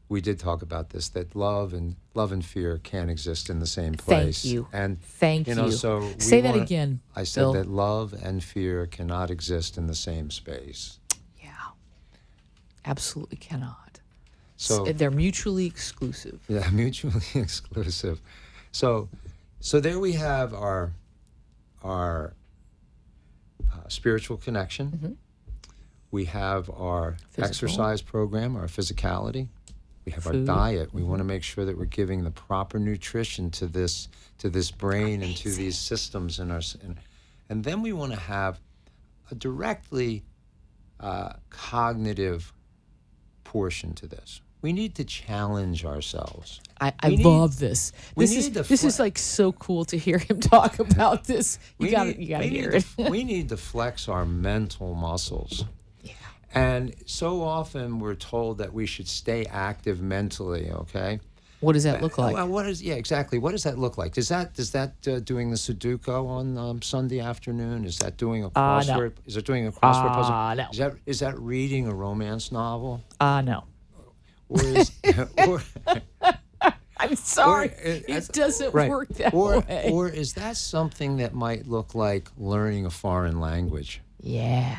[SPEAKER 7] did talk about this, that love and fear can't exist in the same place.
[SPEAKER 6] Thank you.
[SPEAKER 7] And
[SPEAKER 6] thank you.
[SPEAKER 7] So
[SPEAKER 6] say that again.
[SPEAKER 7] I said
[SPEAKER 6] Bill.
[SPEAKER 7] that love and fear cannot exist in the same space.
[SPEAKER 6] Yeah. Absolutely cannot.
[SPEAKER 7] So
[SPEAKER 6] they're mutually exclusive.
[SPEAKER 7] Yeah, mutually exclusive. So there we have our spiritual connection. We have our exercise program, our physicality. We have
[SPEAKER 6] Food.
[SPEAKER 7] our diet. We want to make sure that we're giving the proper nutrition to this brain and to these systems in our. And then we want to have a directly cognitive portion to this. We need to challenge ourselves.
[SPEAKER 6] I love this. This is like so cool to hear him talk about this. You gotta hear it.
[SPEAKER 7] We need to flex our mental muscles.
[SPEAKER 6] Yeah.
[SPEAKER 7] And so often we're told that we should stay active mentally. Okay.
[SPEAKER 6] What does that look like?
[SPEAKER 7] Exactly. What does that look like? Is that doing the Sudoku on Sunday afternoon? Is that doing a crossword?
[SPEAKER 6] No.
[SPEAKER 7] Is it doing a crossword puzzle?
[SPEAKER 6] No.
[SPEAKER 7] Is that reading a romance novel?
[SPEAKER 6] No.
[SPEAKER 7] Or is,
[SPEAKER 6] I'm sorry. It doesn't work that way.
[SPEAKER 7] Or is that something that might look like learning a foreign language?
[SPEAKER 6] Yeah.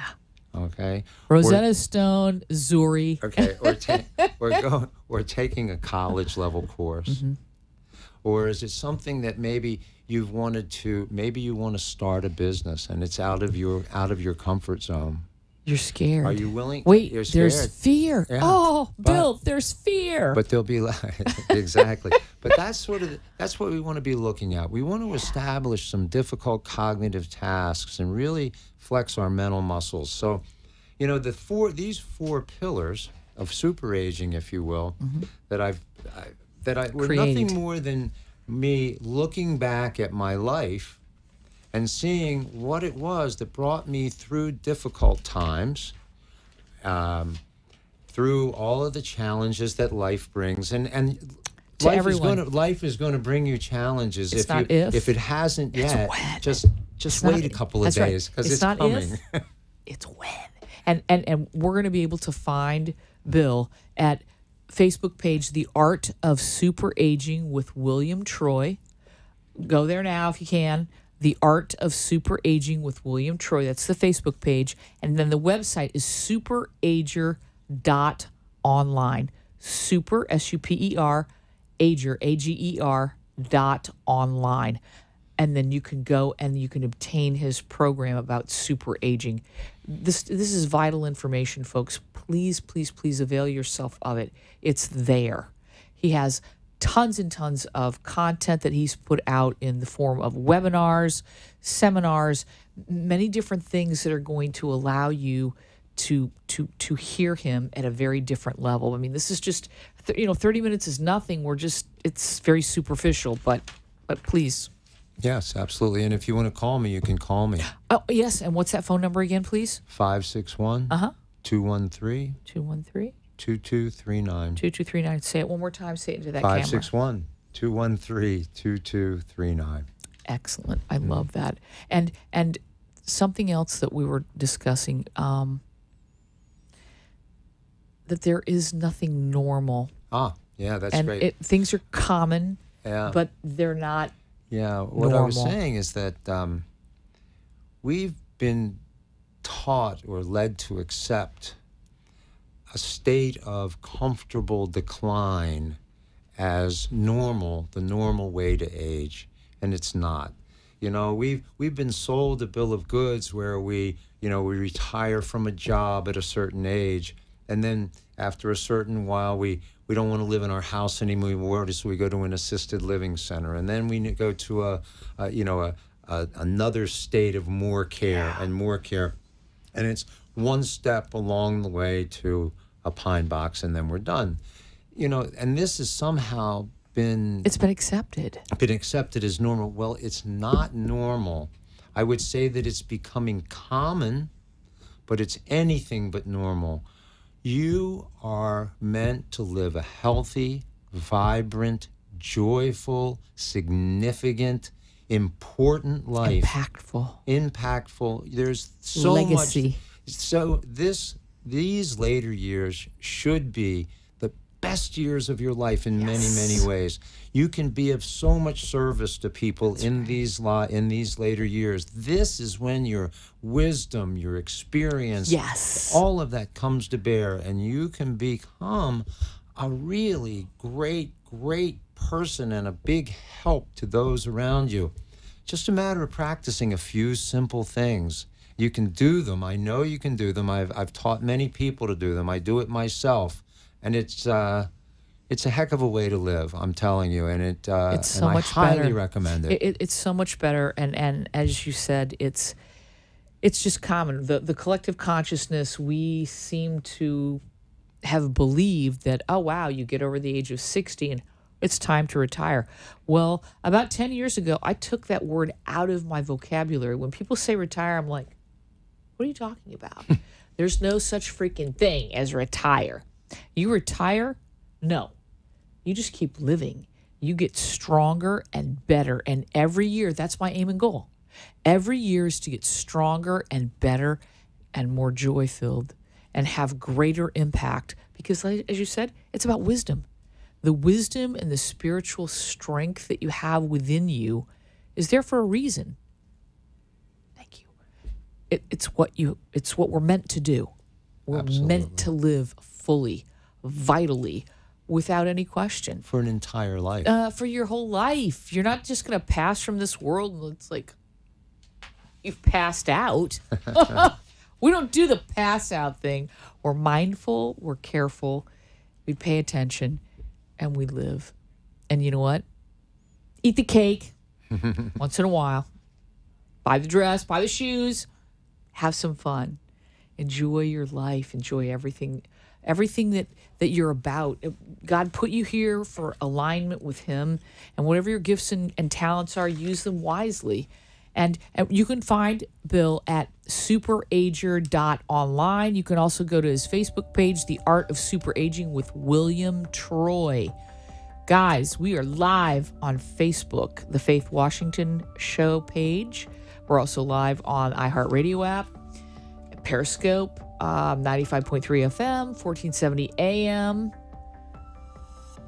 [SPEAKER 7] Okay.
[SPEAKER 6] Rosetta Stone, Zuri.
[SPEAKER 7] Okay. Or taking a college level course.
[SPEAKER 6] Mm-hmm.
[SPEAKER 7] Or is it something that maybe you want to start a business and it's out of your comfort zone?
[SPEAKER 6] You're scared.
[SPEAKER 7] Are you willing?
[SPEAKER 6] Wait,
[SPEAKER 7] You're scared.
[SPEAKER 6] there's fear.
[SPEAKER 7] Yeah.
[SPEAKER 6] Oh, Bill, there's fear.
[SPEAKER 7] But there'll be exactly. But that's what we want to be looking at. We want to establish some difficult cognitive tasks and really flex our mental muscles. So, these four pillars of super aging, if you will, that were nothing more than me looking back at my life and seeing what it was that brought me through difficult times, through all of the challenges that life brings, and life is going to bring you challenges. If it hasn't yet, just wait a couple of days because it's coming.
[SPEAKER 6] It's when, and we're going to be able to find Bill at Facebook page The Art of Super Aging with William Troy. Go there now if you can. The Art of Super Aging with William Troy. That's the Facebook page. And then the website is superager.online. Super, S-U-P-E-R, ager, A-G-E-R, .online. And then you can go and you can obtain his program about super aging. This is vital information, folks. Please, please, please avail yourself of it. It's there. He has tons and tons of content that he's put out in the form of webinars, seminars, many different things that are going to allow you to hear him at a very different level. I mean, this is just 30 minutes is nothing. It's very superficial, but please.
[SPEAKER 7] Yes, absolutely. And if you want to call me, you can call me.
[SPEAKER 6] Oh, yes. And what's that phone number again, please?
[SPEAKER 7] 561 213
[SPEAKER 6] 213
[SPEAKER 7] 2239.
[SPEAKER 6] 2239. Say it one more time. Say it into that camera.
[SPEAKER 7] 561 213 2239.
[SPEAKER 6] Excellent. I love that. And something else that we were discussing, that there is nothing normal.
[SPEAKER 7] Yeah, that's great.
[SPEAKER 6] And things are common,
[SPEAKER 7] yeah,
[SPEAKER 6] but they're not.
[SPEAKER 7] Yeah, what
[SPEAKER 6] normal.
[SPEAKER 7] I was saying is that we've been taught or led to accept a state of comfortable decline as normal, the normal way to age, and it's not. We've been sold a bill of goods where we retire from a job at a certain age, and then after a certain while we don't want to live in our house anymore, so we go to an assisted living center, and then we go to another state of more care and more care, and it's one step along the way to a pine box, and then we're done. And this has somehow been
[SPEAKER 6] accepted.
[SPEAKER 7] Been accepted as normal. Well, it's not normal. I would say that it's becoming common, but it's anything but normal. You are meant to live a healthy, vibrant, joyful, significant, important life. Impactful. There's so
[SPEAKER 6] legacy.
[SPEAKER 7] Much. So these later years should be the best years of your life in many, many ways. You can be of so much service to people in these later years. This is when your wisdom, your experience, all of that comes to bear, and you can become a really great, great person and a big help to those around you. Just a matter of practicing a few simple things. You can do them. I know you can do them. I've taught many people to do them. I do it myself, and it's a heck of a way to live, I'm telling you, and it's so much better. I highly recommend it.
[SPEAKER 6] It's so much better, and as you said, it's just common. The collective consciousness, we seem to have believed that, oh wow, you get over the age of 60 and it's time to retire. Well, about 10 years ago, I took that word out of my vocabulary. When people say retire, I'm like, what are you talking about? There's no such freaking thing as retire. You retire? No. You just keep living. You get stronger and better. And every year, that's my aim and goal. Every year is to get stronger and better and more joy-filled and have greater impact. Because, as you said, it's about wisdom. The wisdom and the spiritual strength that you have within you is there for a reason. Thank you. It's what we're meant to do. We're meant to live fully, vitally, without any question.
[SPEAKER 7] For an entire life.
[SPEAKER 6] For your whole life. You're not just going to pass from this world and it's like you've passed out. We don't do the pass out thing. We're mindful, we're careful, we pay attention, and we live. And you know what? Eat the cake once in a while. Buy the dress, buy the shoes, have some fun. Enjoy your life, enjoy everything that you're about. God put you here for alignment with him, and whatever your gifts and talents are, use them wisely. And you can find Bill at superager.online. You can also go to his Facebook page, The Art of Super Aging with William Troy. Guys, we are live on Facebook, the Faith Washington Show page. We're also live on iHeartRadio app, Periscope, 95.3 FM, 1470 AM.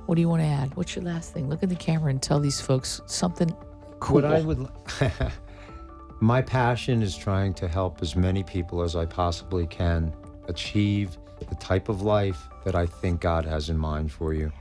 [SPEAKER 6] What do you want to add? What's your last thing? Look at the camera and tell these folks something cool.
[SPEAKER 7] What I would... My passion is trying to help as many people as I possibly can achieve the type of life that I think God has in mind for you.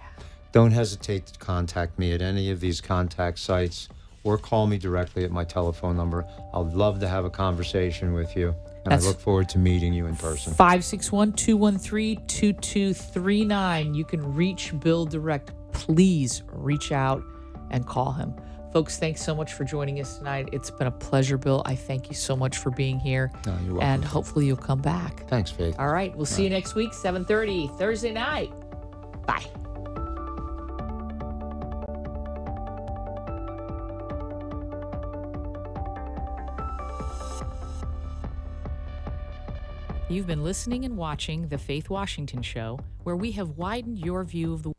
[SPEAKER 7] Don't hesitate to contact me at any of these contact sites or call me directly at my telephone number. I'd love to have a conversation with you, and I look forward to meeting you in person.
[SPEAKER 6] 561-213-2239. You can reach Bill direct. Please reach out and call him. Folks, thanks so much for joining us tonight. It's been a pleasure, Bill. I thank you so much for being here.
[SPEAKER 7] No, you're welcome.
[SPEAKER 6] And hopefully you'll come back.
[SPEAKER 7] Thanks, Faith.
[SPEAKER 6] All right. We'll see you next week, 7:30, Thursday night. Bye. You've been listening and watching The Faith Washington Show, where we have widened your view of the